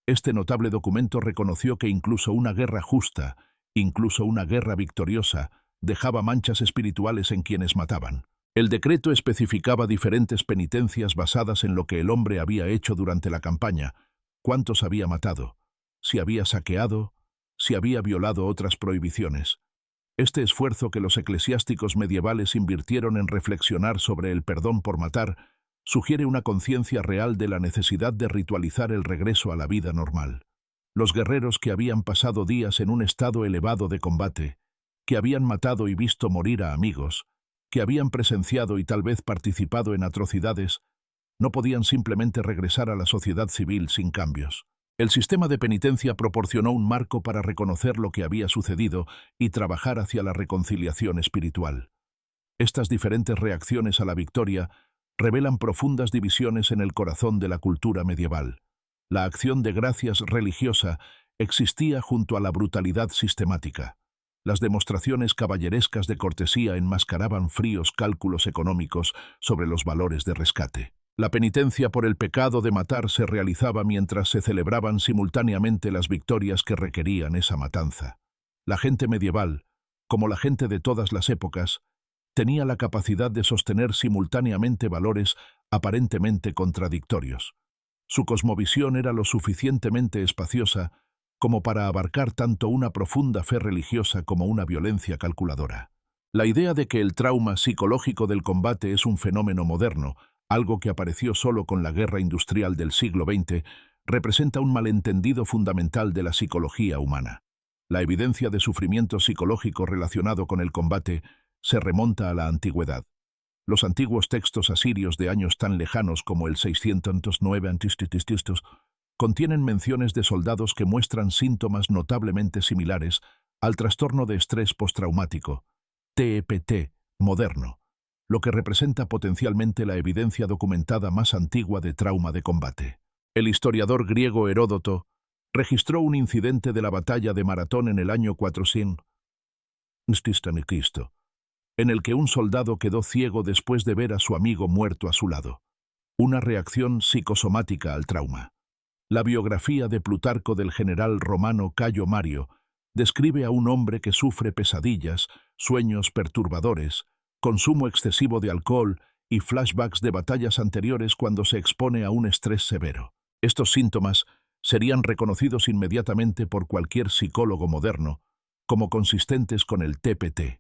Este notable documento reconoció que incluso una guerra justa, incluso una guerra victoriosa, dejaba manchas espirituales en quienes mataban. El decreto especificaba diferentes penitencias basadas en lo que el hombre había hecho durante la campaña, cuántos había matado, si había saqueado, si había violado otras prohibiciones. Este esfuerzo que los eclesiásticos medievales invirtieron en reflexionar sobre el perdón por matar sugiere una conciencia real de la necesidad de ritualizar el regreso a la vida normal. Los guerreros que habían pasado días en un estado elevado de combate, que habían matado y visto morir a amigos, que habían presenciado y tal vez participado en atrocidades, no podían simplemente regresar a la sociedad civil sin cambios. El sistema de penitencia proporcionó un marco para reconocer lo que había sucedido y trabajar hacia la reconciliación espiritual. Estas diferentes reacciones a la victoria revelan profundas divisiones en el corazón de la cultura medieval. La acción de gracias religiosa existía junto a la brutalidad sistemática. Las demostraciones caballerescas de cortesía enmascaraban fríos cálculos económicos sobre los valores de rescate. La penitencia por el pecado de matar se realizaba mientras se celebraban simultáneamente las victorias que requerían esa matanza. La gente medieval, como la gente de todas las épocas, tenía la capacidad de sostener simultáneamente valores aparentemente contradictorios. Su cosmovisión era lo suficientemente espaciosa como para abarcar tanto una profunda fe religiosa como una violencia calculadora. La idea de que el trauma psicológico del combate es un fenómeno moderno, algo que apareció solo con la guerra industrial del siglo XX, representa un malentendido fundamental de la psicología humana. La evidencia de sufrimiento psicológico relacionado con el combate se remonta a la antigüedad. Los antiguos textos asirios de años tan lejanos como el 609 a.C. contienen menciones de soldados que muestran síntomas notablemente similares al trastorno de estrés postraumático, TEPT, moderno, lo que representa potencialmente la evidencia documentada más antigua de trauma de combate. El historiador griego Heródoto registró un incidente de la batalla de Maratón en el año 400 a.C., en el que un soldado quedó ciego después de ver a su amigo muerto a su lado. Una reacción psicosomática al trauma. La biografía de Plutarco del general romano Cayo Mario describe a un hombre que sufre pesadillas, sueños perturbadores, consumo excesivo de alcohol y flashbacks de batallas anteriores cuando se expone a un estrés severo. Estos síntomas serían reconocidos inmediatamente por cualquier psicólogo moderno como consistentes con el TPT.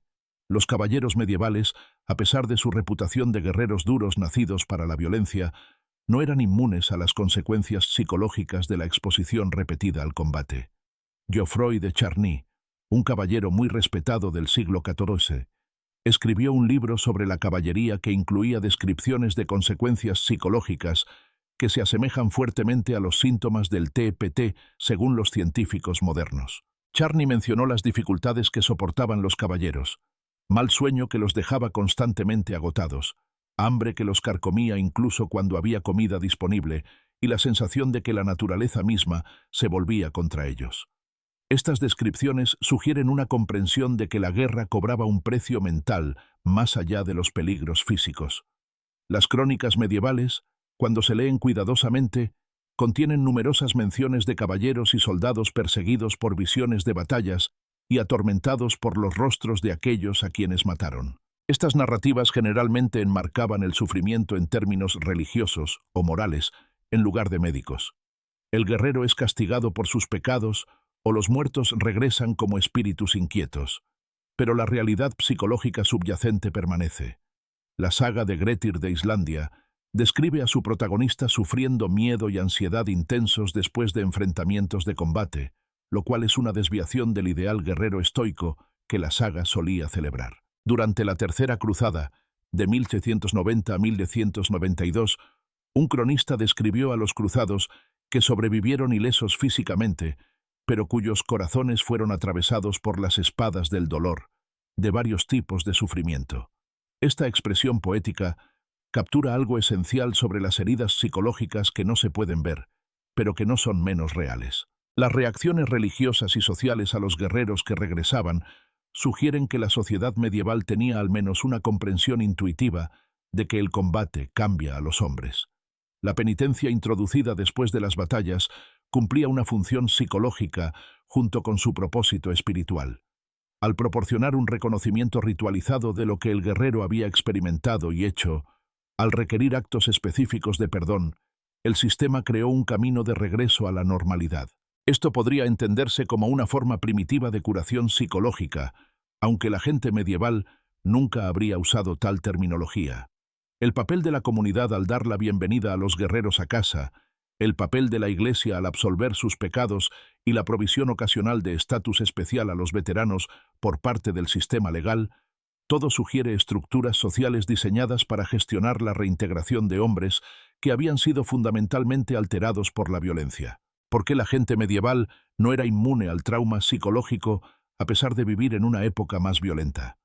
Los caballeros medievales, a pesar de su reputación de guerreros duros nacidos para la violencia, no eran inmunes a las consecuencias psicológicas de la exposición repetida al combate. Geoffroy de Charny, un caballero muy respetado del siglo XIV, escribió un libro sobre la caballería que incluía descripciones de consecuencias psicológicas que se asemejan fuertemente a los síntomas del TPT según los científicos modernos. Charny mencionó las dificultades que soportaban los caballeros: mal sueño que los dejaba constantemente agotados, hambre que los carcomía incluso cuando había comida disponible, y la sensación de que la naturaleza misma se volvía contra ellos. Estas descripciones sugieren una comprensión de que la guerra cobraba un precio mental más allá de los peligros físicos. Las crónicas medievales Cuando se leen cuidadosamente, contienen numerosas menciones de caballeros y soldados perseguidos por visiones de batallas y atormentados por los rostros de aquellos a quienes mataron. Estas narrativas generalmente enmarcaban el sufrimiento en términos religiosos o morales, en lugar de médicos. El guerrero es castigado por sus pecados o los muertos regresan como espíritus inquietos. Pero la realidad psicológica subyacente permanece. La saga de Grettir de Islandia describe a su protagonista sufriendo miedo y ansiedad intensos después de enfrentamientos de combate, lo cual es una desviación del ideal guerrero estoico que la saga solía celebrar. Durante la Tercera Cruzada, de 1390 a 1192, un cronista describió a los cruzados que sobrevivieron ilesos físicamente, pero cuyos corazones fueron atravesados por las espadas del dolor, de varios tipos de sufrimiento. Esta expresión poética captura algo esencial sobre las heridas psicológicas que no se pueden ver, pero que no son menos reales. Las reacciones religiosas y sociales a los guerreros que regresaban sugieren que la sociedad medieval tenía al menos una comprensión intuitiva de que el combate cambia a los hombres. La penitencia introducida después de las batallas cumplía una función psicológica junto con su propósito espiritual. Al proporcionar un reconocimiento ritualizado de lo que el guerrero había experimentado y hecho, al requerir actos específicos de perdón, el sistema creó un camino de regreso a la normalidad. Esto podría entenderse como una forma primitiva de curación psicológica, aunque la gente medieval nunca habría usado tal terminología. El papel de la comunidad al dar la bienvenida a los guerreros a casa, el papel de la Iglesia al absolver sus pecados y la provisión ocasional de estatus especial a los veteranos por parte del sistema legal, todo sugiere estructuras sociales diseñadas para gestionar la reintegración de hombres que habían sido fundamentalmente alterados por la violencia. ¿Por qué la gente medieval no era inmune al trauma psicológico a pesar de vivir en una época más violenta?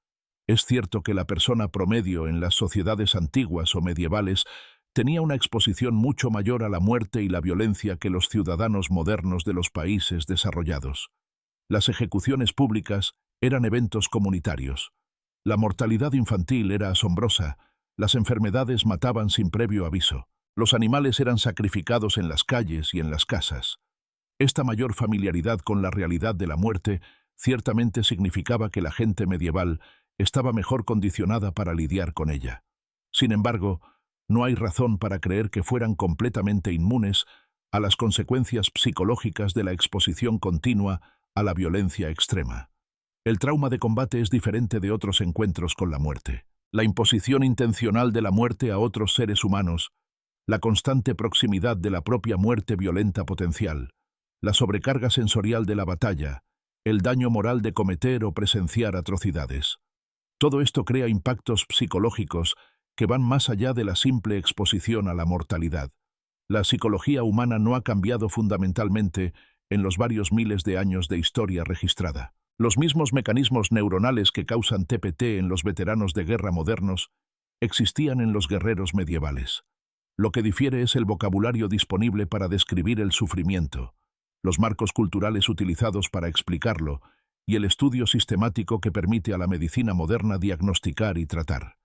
Es cierto que la persona promedio en las sociedades antiguas o medievales tenía una exposición mucho mayor a la muerte y la violencia que los ciudadanos modernos de los países desarrollados. Las ejecuciones públicas eran eventos comunitarios. La mortalidad infantil era asombrosa, las enfermedades mataban sin previo aviso. Los animales eran sacrificados en las calles y en las casas. Esta mayor familiaridad con la realidad de la muerte ciertamente significaba que la gente medieval estaba mejor condicionada para lidiar con ella. Sin embargo, no hay razón para creer que fueran completamente inmunes a las consecuencias psicológicas de la exposición continua a la violencia extrema. El trauma de combate es diferente de otros encuentros con la muerte. La imposición intencional de la muerte a otros seres humanos, la constante proximidad de la propia muerte violenta potencial, la sobrecarga sensorial de la batalla, el daño moral de cometer o presenciar atrocidades. Todo esto crea impactos psicológicos que van más allá de la simple exposición a la mortalidad. La psicología humana no ha cambiado fundamentalmente en los varios miles de años de historia registrada. Los mismos mecanismos neuronales que causan TPT en los veteranos de guerra modernos existían en los guerreros medievales. Lo que difiere es el vocabulario disponible para describir el sufrimiento, los marcos culturales utilizados para explicarlo y el estudio sistemático que permite a la medicina moderna diagnosticar y tratar.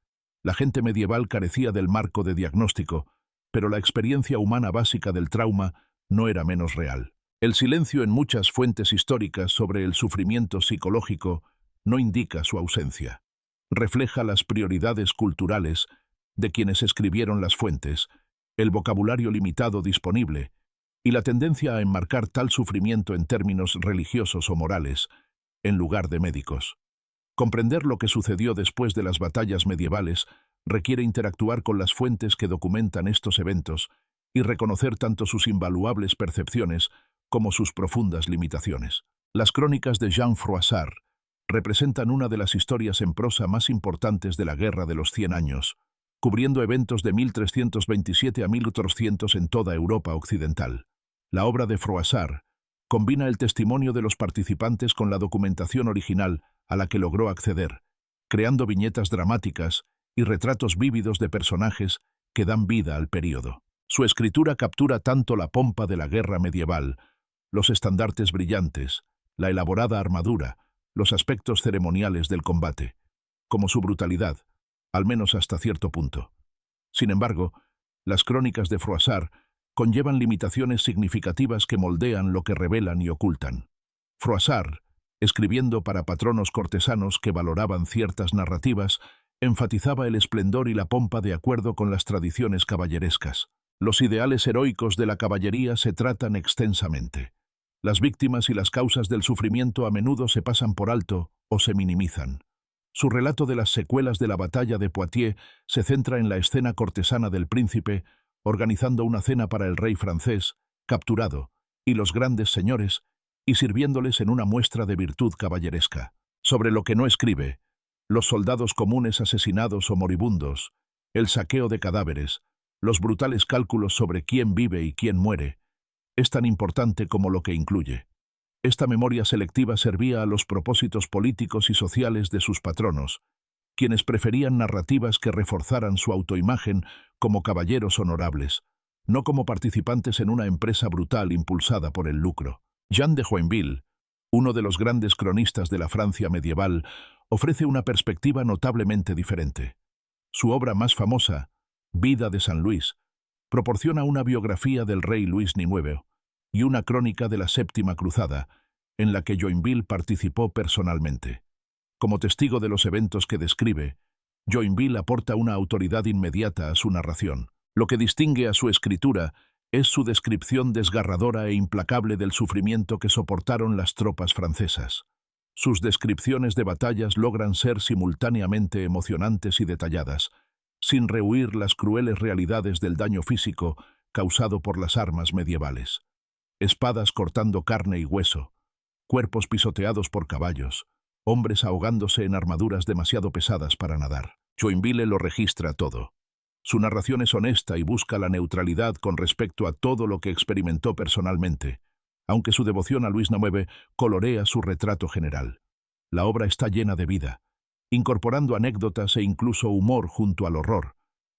La gente medieval carecía del marco de diagnóstico, pero la experiencia humana básica del trauma no era menos real. El silencio en muchas fuentes históricas sobre el sufrimiento psicológico no indica su ausencia. Refleja las prioridades culturales de quienes escribieron las fuentes, el vocabulario limitado disponible y la tendencia a enmarcar tal sufrimiento en términos religiosos o morales, en lugar de médicos. Comprender lo que sucedió después de las batallas medievales requiere interactuar con las fuentes que documentan estos eventos y reconocer tanto sus invaluables percepciones como sus profundas limitaciones. Las crónicas de Jean Froissart representan una de las historias en prosa más importantes de la Guerra de los 100 años, cubriendo eventos de 1327 a 1400 en toda Europa occidental. La obra de Froissart combina el testimonio de los participantes con la documentación original a la que logró acceder, creando viñetas dramáticas y retratos vívidos de personajes que dan vida al período. Su escritura captura tanto la pompa de la guerra medieval, los estandartes brillantes, la elaborada armadura, los aspectos ceremoniales del combate, como su brutalidad, al menos hasta cierto punto. Sin embargo, Las crónicas de Froissart conllevan limitaciones significativas que moldean lo que revelan y ocultan. Froissart, escribiendo para patronos cortesanos que valoraban ciertas narrativas, enfatizaba el esplendor y la pompa de acuerdo con las tradiciones caballerescas. Los ideales heroicos de la caballería se tratan extensamente. Las víctimas y las causas del sufrimiento a menudo se pasan por alto o se minimizan. Su relato de las secuelas de la batalla de Poitiers se centra en la escena cortesana del príncipe, organizando una cena para el rey francés, capturado, y los grandes señores, y sirviéndoles en una muestra de virtud caballeresca. Sobre lo que no escribe, los soldados comunes asesinados o moribundos, el saqueo de cadáveres, los brutales cálculos sobre quién vive y quién muere, es tan importante como lo que incluye. Esta memoria selectiva servía a los propósitos políticos y sociales de sus patronos, quienes preferían narrativas que reforzaran su autoimagen como caballeros honorables, no como participantes en una empresa brutal impulsada por el lucro. Jean de Joinville, uno de los grandes cronistas de la Francia medieval, ofrece una perspectiva notablemente diferente. Su obra más famosa, Vida de San Luis, proporciona una biografía del rey Luis IX y una crónica de la Séptima Cruzada, en la que Joinville participó personalmente. Como testigo de los eventos que describe, Joinville aporta una autoridad inmediata a su narración. Lo que distingue a su escritura es su descripción desgarradora e implacable del sufrimiento que soportaron las tropas francesas. Sus descripciones de batallas logran ser simultáneamente emocionantes y detalladas, sin rehuir las crueles realidades del daño físico causado por las armas medievales. Espadas cortando carne y hueso, cuerpos pisoteados por caballos, hombres ahogándose en armaduras demasiado pesadas para nadar. Joinville lo registra todo. Su narración es honesta y busca la neutralidad con respecto a todo lo que experimentó personalmente, aunque su devoción a Luis IX colorea su retrato general. La obra está llena de vida, incorporando anécdotas e incluso humor junto al horror,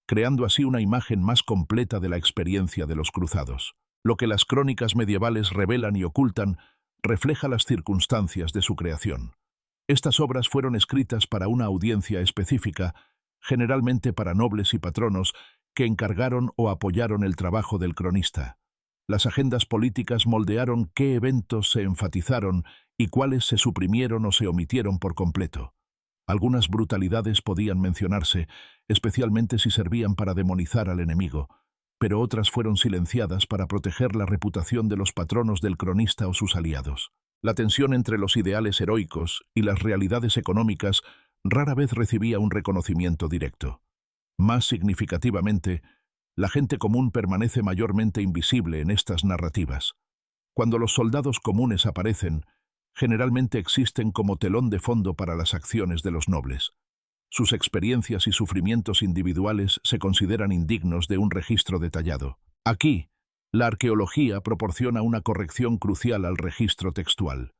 creando así una imagen más completa de la experiencia de los cruzados. Lo que las crónicas medievales revelan y ocultan refleja las circunstancias de su creación. Estas obras fueron escritas para una audiencia específica, generalmente para nobles y patronos que encargaron o apoyaron el trabajo del cronista. Las agendas políticas moldearon qué eventos se enfatizaron y cuáles se suprimieron o se omitieron por completo. Algunas brutalidades podían mencionarse, especialmente si servían para demonizar al enemigo, pero otras fueron silenciadas para proteger la reputación de los patronos del cronista o sus aliados. La tensión entre los ideales heroicos y las realidades económicas rara vez recibía un reconocimiento directo. Más significativamente, la gente común permanece mayormente invisible en estas narrativas. Cuando los soldados comunes aparecen, generalmente existen como telón de fondo para las acciones de los nobles. Sus experiencias y sufrimientos individuales se consideran indignos de un registro detallado. Aquí, la arqueología proporciona una corrección crucial al registro textual.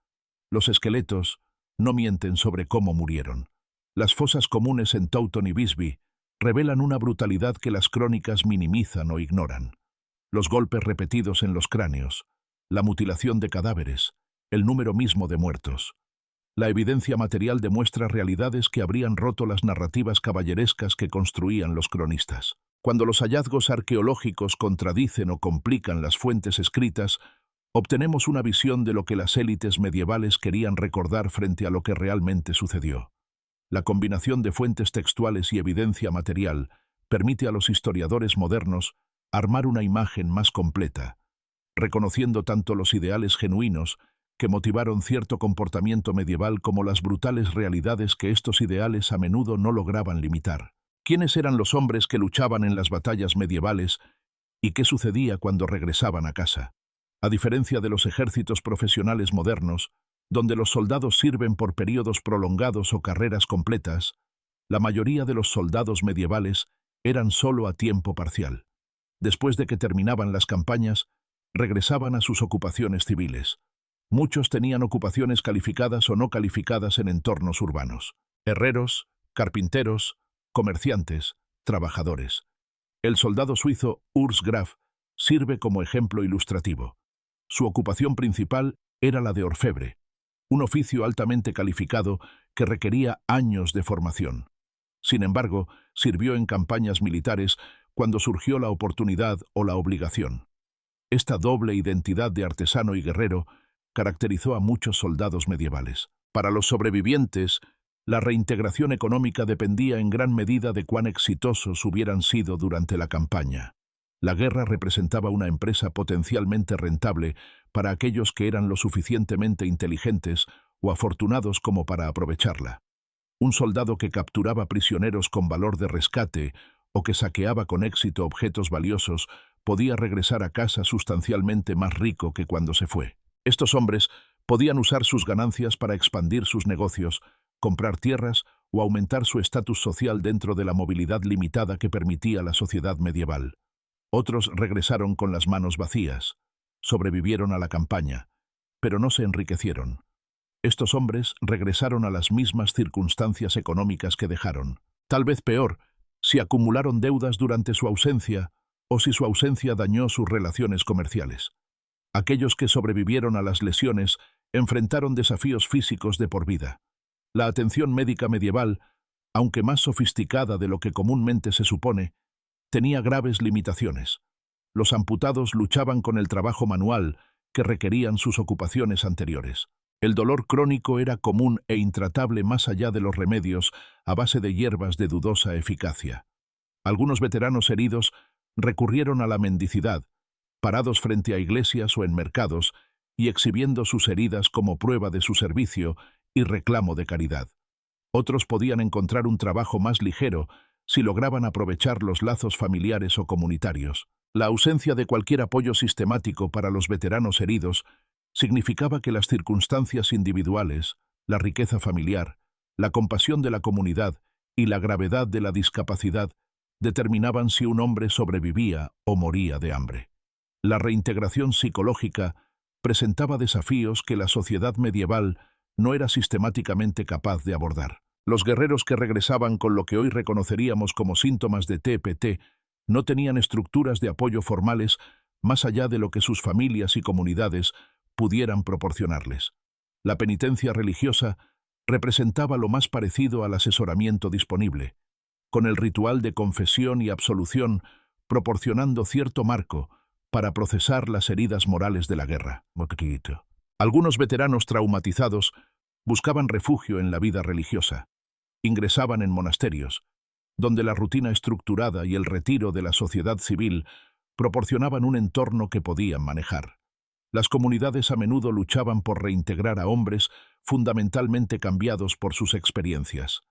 Los esqueletos no mienten sobre cómo murieron. Las fosas comunes en Towton y Visby revelan una brutalidad que las crónicas minimizan o ignoran. Los golpes repetidos en los cráneos, la mutilación de cadáveres, el número mismo de muertos. La evidencia material demuestra realidades que habrían roto las narrativas caballerescas que construían los cronistas. Cuando los hallazgos arqueológicos contradicen o complican las fuentes escritas, obtenemos una visión de lo que las élites medievales querían recordar frente a lo que realmente sucedió. La combinación de fuentes textuales y evidencia material permite a los historiadores modernos armar una imagen más completa, reconociendo tanto los ideales genuinos que motivaron cierto comportamiento medieval como las brutales realidades que estos ideales a menudo no lograban limitar. ¿Quiénes eran los hombres que luchaban en las batallas medievales y qué sucedía cuando regresaban a casa? A diferencia de los ejércitos profesionales modernos, donde los soldados sirven por períodos prolongados o carreras completas, la mayoría de los soldados medievales eran solo a tiempo parcial. Después de que terminaban las campañas, regresaban a sus ocupaciones civiles. Muchos tenían ocupaciones calificadas o no calificadas en entornos urbanos. Herreros, carpinteros, comerciantes, trabajadores. El soldado suizo Urs Graf sirve como ejemplo ilustrativo. Su ocupación principal era la de orfebre, un oficio altamente calificado que requería años de formación. Sin embargo, sirvió en campañas militares cuando surgió la oportunidad o la obligación. Esta doble identidad de artesano y guerrero caracterizó a muchos soldados medievales. Para los sobrevivientes, la reintegración económica dependía en gran medida de cuán exitosos hubieran sido durante la campaña. La guerra representaba una empresa potencialmente rentable para aquellos que eran lo suficientemente inteligentes o afortunados como para aprovecharla. Un soldado que capturaba prisioneros con valor de rescate o que saqueaba con éxito objetos valiosos podía regresar a casa sustancialmente más rico que cuando se fue. Estos hombres podían usar sus ganancias para expandir sus negocios, comprar tierras o aumentar su estatus social dentro de la movilidad limitada que permitía la sociedad medieval. Otros regresaron con las manos vacías, sobrevivieron a la campaña, pero no se enriquecieron. Estos hombres regresaron a las mismas circunstancias económicas que dejaron. Tal vez peor, si acumularon deudas durante su ausencia o si su ausencia dañó sus relaciones comerciales. Aquellos que sobrevivieron a las lesiones enfrentaron desafíos físicos de por vida. La atención médica medieval, aunque más sofisticada de lo que comúnmente se supone, tenía graves limitaciones. Los amputados luchaban con el trabajo manual que requerían sus ocupaciones anteriores. El dolor crónico era común e intratable más allá de los remedios a base de hierbas de dudosa eficacia. Algunos veteranos heridos recurrieron a la mendicidad, parados frente a iglesias o en mercados y exhibiendo sus heridas como prueba de su servicio y reclamo de caridad. Otros podían encontrar un trabajo más ligero si lograban aprovechar los lazos familiares o comunitarios. La ausencia de cualquier apoyo sistemático para los veteranos heridos significaba que las circunstancias individuales, la riqueza familiar, la compasión de la comunidad y la gravedad de la discapacidad determinaban si un hombre sobrevivía o moría de hambre. La reintegración psicológica presentaba desafíos que la sociedad medieval no era sistemáticamente capaz de abordar. Los guerreros que regresaban con lo que hoy reconoceríamos como síntomas de TPT no tenían estructuras de apoyo formales más allá de lo que sus familias y comunidades pudieran proporcionarles. La penitencia religiosa representaba lo más parecido al asesoramiento disponible, con el ritual de confesión y absolución proporcionando cierto marco para procesar las heridas morales de la guerra. Algunos veteranos traumatizados buscaban refugio en la vida religiosa. Ingresaban en monasterios, donde la rutina estructurada y el retiro de la sociedad civil proporcionaban un entorno que podían manejar. Las comunidades a menudo luchaban por reintegrar a hombres fundamentalmente cambiados por sus experiencias.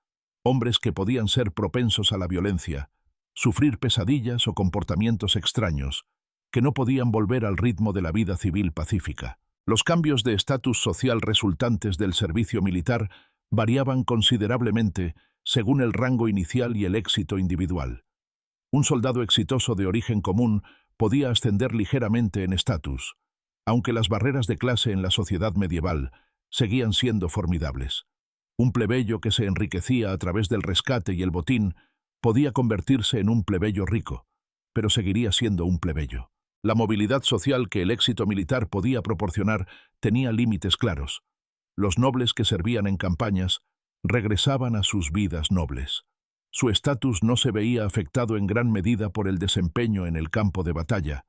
Hombres que podían ser propensos a la violencia, sufrir pesadillas o comportamientos extraños, que no podían volver al ritmo de la vida civil pacífica. Los cambios de estatus social resultantes del servicio militar variaban considerablemente según el rango inicial y el éxito individual. Un soldado exitoso de origen común podía ascender ligeramente en estatus, aunque las barreras de clase en la sociedad medieval seguían siendo formidables. Un plebeyo que se enriquecía a través del rescate y el botín podía convertirse en un plebeyo rico, pero seguiría siendo un plebeyo. La movilidad social que el éxito militar podía proporcionar tenía límites claros. Los nobles que servían en campañas regresaban a sus vidas nobles. Su estatus no se veía afectado en gran medida por el desempeño en el campo de batalla,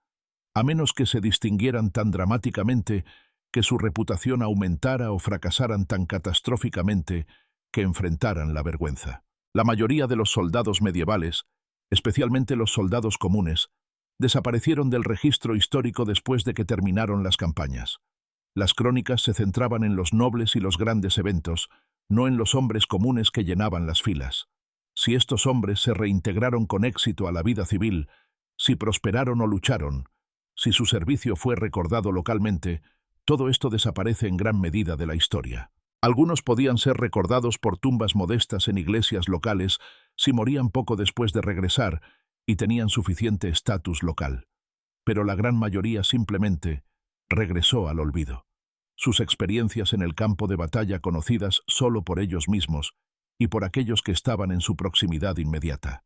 a menos que se distinguieran tan dramáticamente que su reputación aumentara o fracasaran tan catastróficamente que enfrentaran la vergüenza. La mayoría de los soldados medievales, especialmente los soldados comunes, desaparecieron del registro histórico después de que terminaron las campañas. Las crónicas se centraban en los nobles y los grandes eventos, no en los hombres comunes que llenaban las filas. Si estos hombres se reintegraron con éxito a la vida civil, si prosperaron o lucharon, si su servicio fue recordado localmente, todo esto desaparece en gran medida de la historia. Algunos podían ser recordados por tumbas modestas en iglesias locales si morían poco después de regresar y tenían suficiente estatus local. Pero la gran mayoría simplemente regresó al olvido. Sus experiencias en el campo de batalla conocidas solo por ellos mismos y por aquellos que estaban en su proximidad inmediata.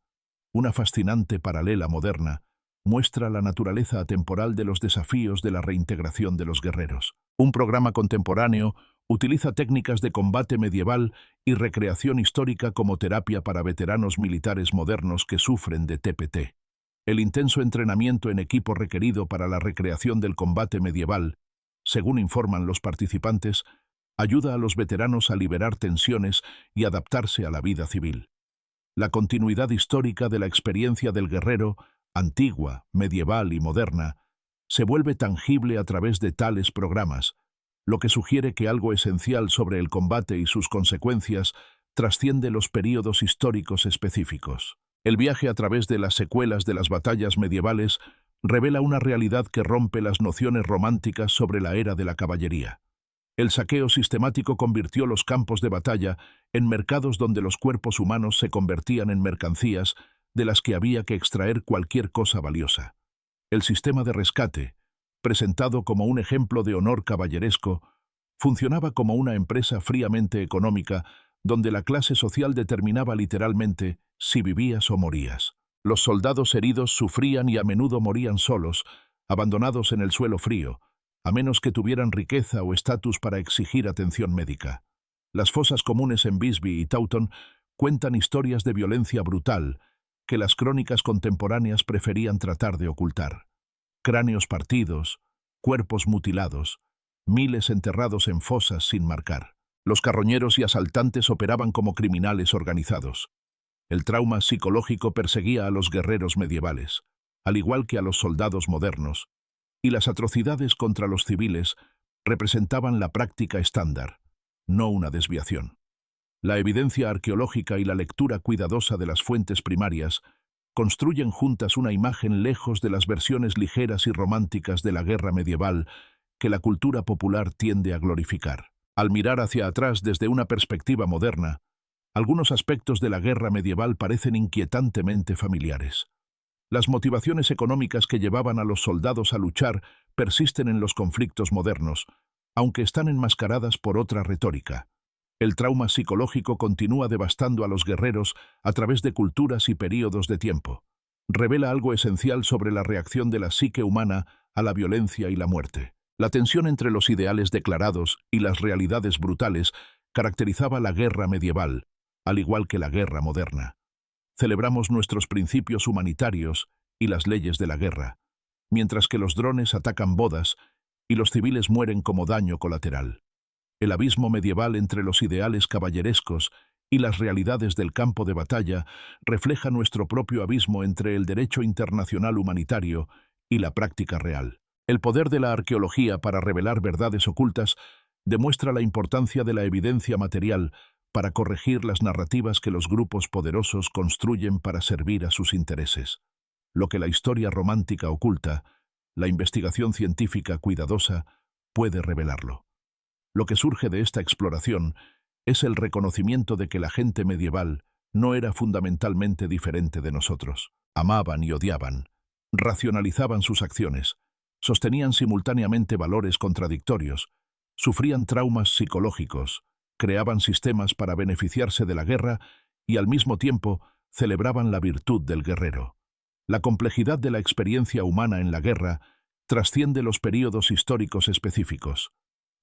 Una fascinante paralela moderna muestra la naturaleza atemporal de los desafíos de la reintegración de los guerreros. Un programa contemporáneo utiliza técnicas de combate medieval y recreación histórica como terapia para veteranos militares modernos que sufren de TPT. El intenso entrenamiento en equipo requerido para la recreación del combate medieval, según informan los participantes, ayuda a los veteranos a liberar tensiones y adaptarse a la vida civil. La continuidad histórica de la experiencia del guerrero, antigua, medieval y moderna, se vuelve tangible a través de tales programas, lo que sugiere que algo esencial sobre el combate y sus consecuencias trasciende los períodos históricos específicos. El viaje a través de las secuelas de las batallas medievales revela una realidad que rompe las nociones románticas sobre la era de la caballería. El saqueo sistemático convirtió los campos de batalla en mercados donde los cuerpos humanos se convertían en mercancías de las que había que extraer cualquier cosa valiosa. El sistema de rescate, presentado como un ejemplo de honor caballeresco, funcionaba como una empresa fríamente económica donde la clase social determinaba literalmente si vivías o morías. Los soldados heridos sufrían y a menudo morían solos, abandonados en el suelo frío, a menos que tuvieran riqueza o estatus para exigir atención médica. Las fosas comunes en Bisbee y Taunton cuentan historias de violencia brutal que las crónicas contemporáneas preferían tratar de ocultar. Cráneos partidos, cuerpos mutilados, miles enterrados en fosas sin marcar. Los carroñeros y asaltantes operaban como criminales organizados. El trauma psicológico perseguía a los guerreros medievales, al igual que a los soldados modernos, y las atrocidades contra los civiles representaban la práctica estándar, no una desviación. La evidencia arqueológica y la lectura cuidadosa de las fuentes primarias construyen juntas una imagen lejos de las versiones ligeras y románticas de la guerra medieval que la cultura popular tiende a glorificar. Al mirar hacia atrás desde una perspectiva moderna, algunos aspectos de la guerra medieval parecen inquietantemente familiares. Las motivaciones económicas que llevaban a los soldados a luchar persisten en los conflictos modernos, aunque están enmascaradas por otra retórica. El trauma psicológico continúa devastando a los guerreros a través de culturas y períodos de tiempo. Revela algo esencial sobre la reacción de la psique humana a la violencia y la muerte. La tensión entre los ideales declarados y las realidades brutales caracterizaba la guerra medieval, al igual que la guerra moderna. Celebramos nuestros principios humanitarios y las leyes de la guerra, mientras que los drones atacan bodas y los civiles mueren como daño colateral. El abismo medieval entre los ideales caballerescos y las realidades del campo de batalla refleja nuestro propio abismo entre el derecho internacional humanitario y la práctica real. El poder de la arqueología para revelar verdades ocultas demuestra la importancia de la evidencia material para corregir las narrativas que los grupos poderosos construyen para servir a sus intereses. Lo que la historia romántica oculta, la investigación científica cuidadosa puede revelarlo. Lo que surge de esta exploración es el reconocimiento de que la gente medieval no era fundamentalmente diferente de nosotros. Amaban y odiaban, racionalizaban sus acciones, sostenían simultáneamente valores contradictorios, sufrían traumas psicológicos, creaban sistemas para beneficiarse de la guerra y al mismo tiempo celebraban la virtud del guerrero. La complejidad de la experiencia humana en la guerra trasciende los períodos históricos específicos.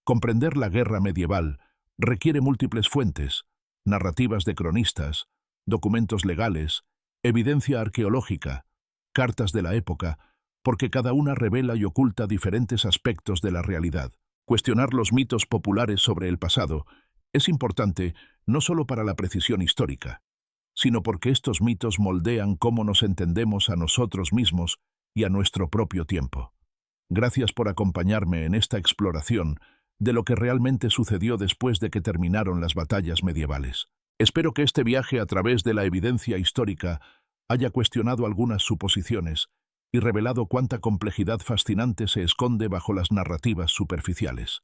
Comprender la guerra medieval requiere múltiples fuentes, narrativas de cronistas, documentos legales, evidencia arqueológica, cartas de la época, porque cada una revela y oculta diferentes aspectos de la realidad. Cuestionar los mitos populares sobre el pasado es importante no solo para la precisión histórica, sino porque estos mitos moldean cómo nos entendemos a nosotros mismos y a nuestro propio tiempo. Gracias por acompañarme en esta exploración de lo que realmente sucedió después de que terminaron las batallas medievales. Espero que este viaje a través de la evidencia histórica haya cuestionado algunas suposiciones y revelado cuánta complejidad fascinante se esconde bajo las narrativas superficiales.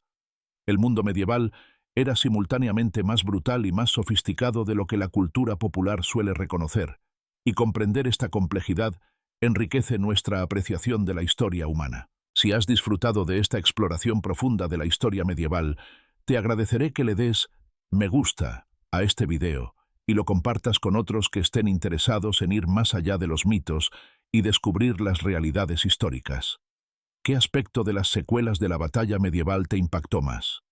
El mundo medieval era simultáneamente más brutal y más sofisticado de lo que la cultura popular suele reconocer, y comprender esta complejidad enriquece nuestra apreciación de la historia humana. Si has disfrutado de esta exploración profunda de la historia medieval, te agradeceré que le des me gusta a este video y lo compartas con otros que estén interesados en ir más allá de los mitos y descubrir las realidades históricas. ¿Qué aspecto de las secuelas de la batalla medieval te impactó más?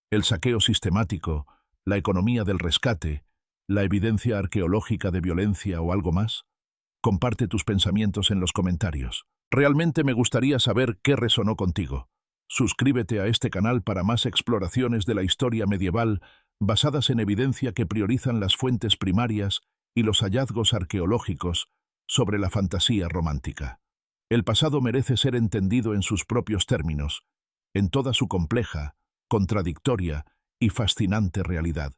¿El saqueo sistemático, la economía del rescate, la evidencia arqueológica de violencia o algo más? Comparte tus pensamientos en los comentarios. Realmente me gustaría saber qué resonó contigo. Suscríbete a este canal para más exploraciones de la historia medieval basadas en evidencia que priorizan las fuentes primarias y los hallazgos arqueológicos sobre la fantasía romántica. El pasado merece ser entendido en sus propios términos, en toda su compleja, contradictoria y fascinante realidad.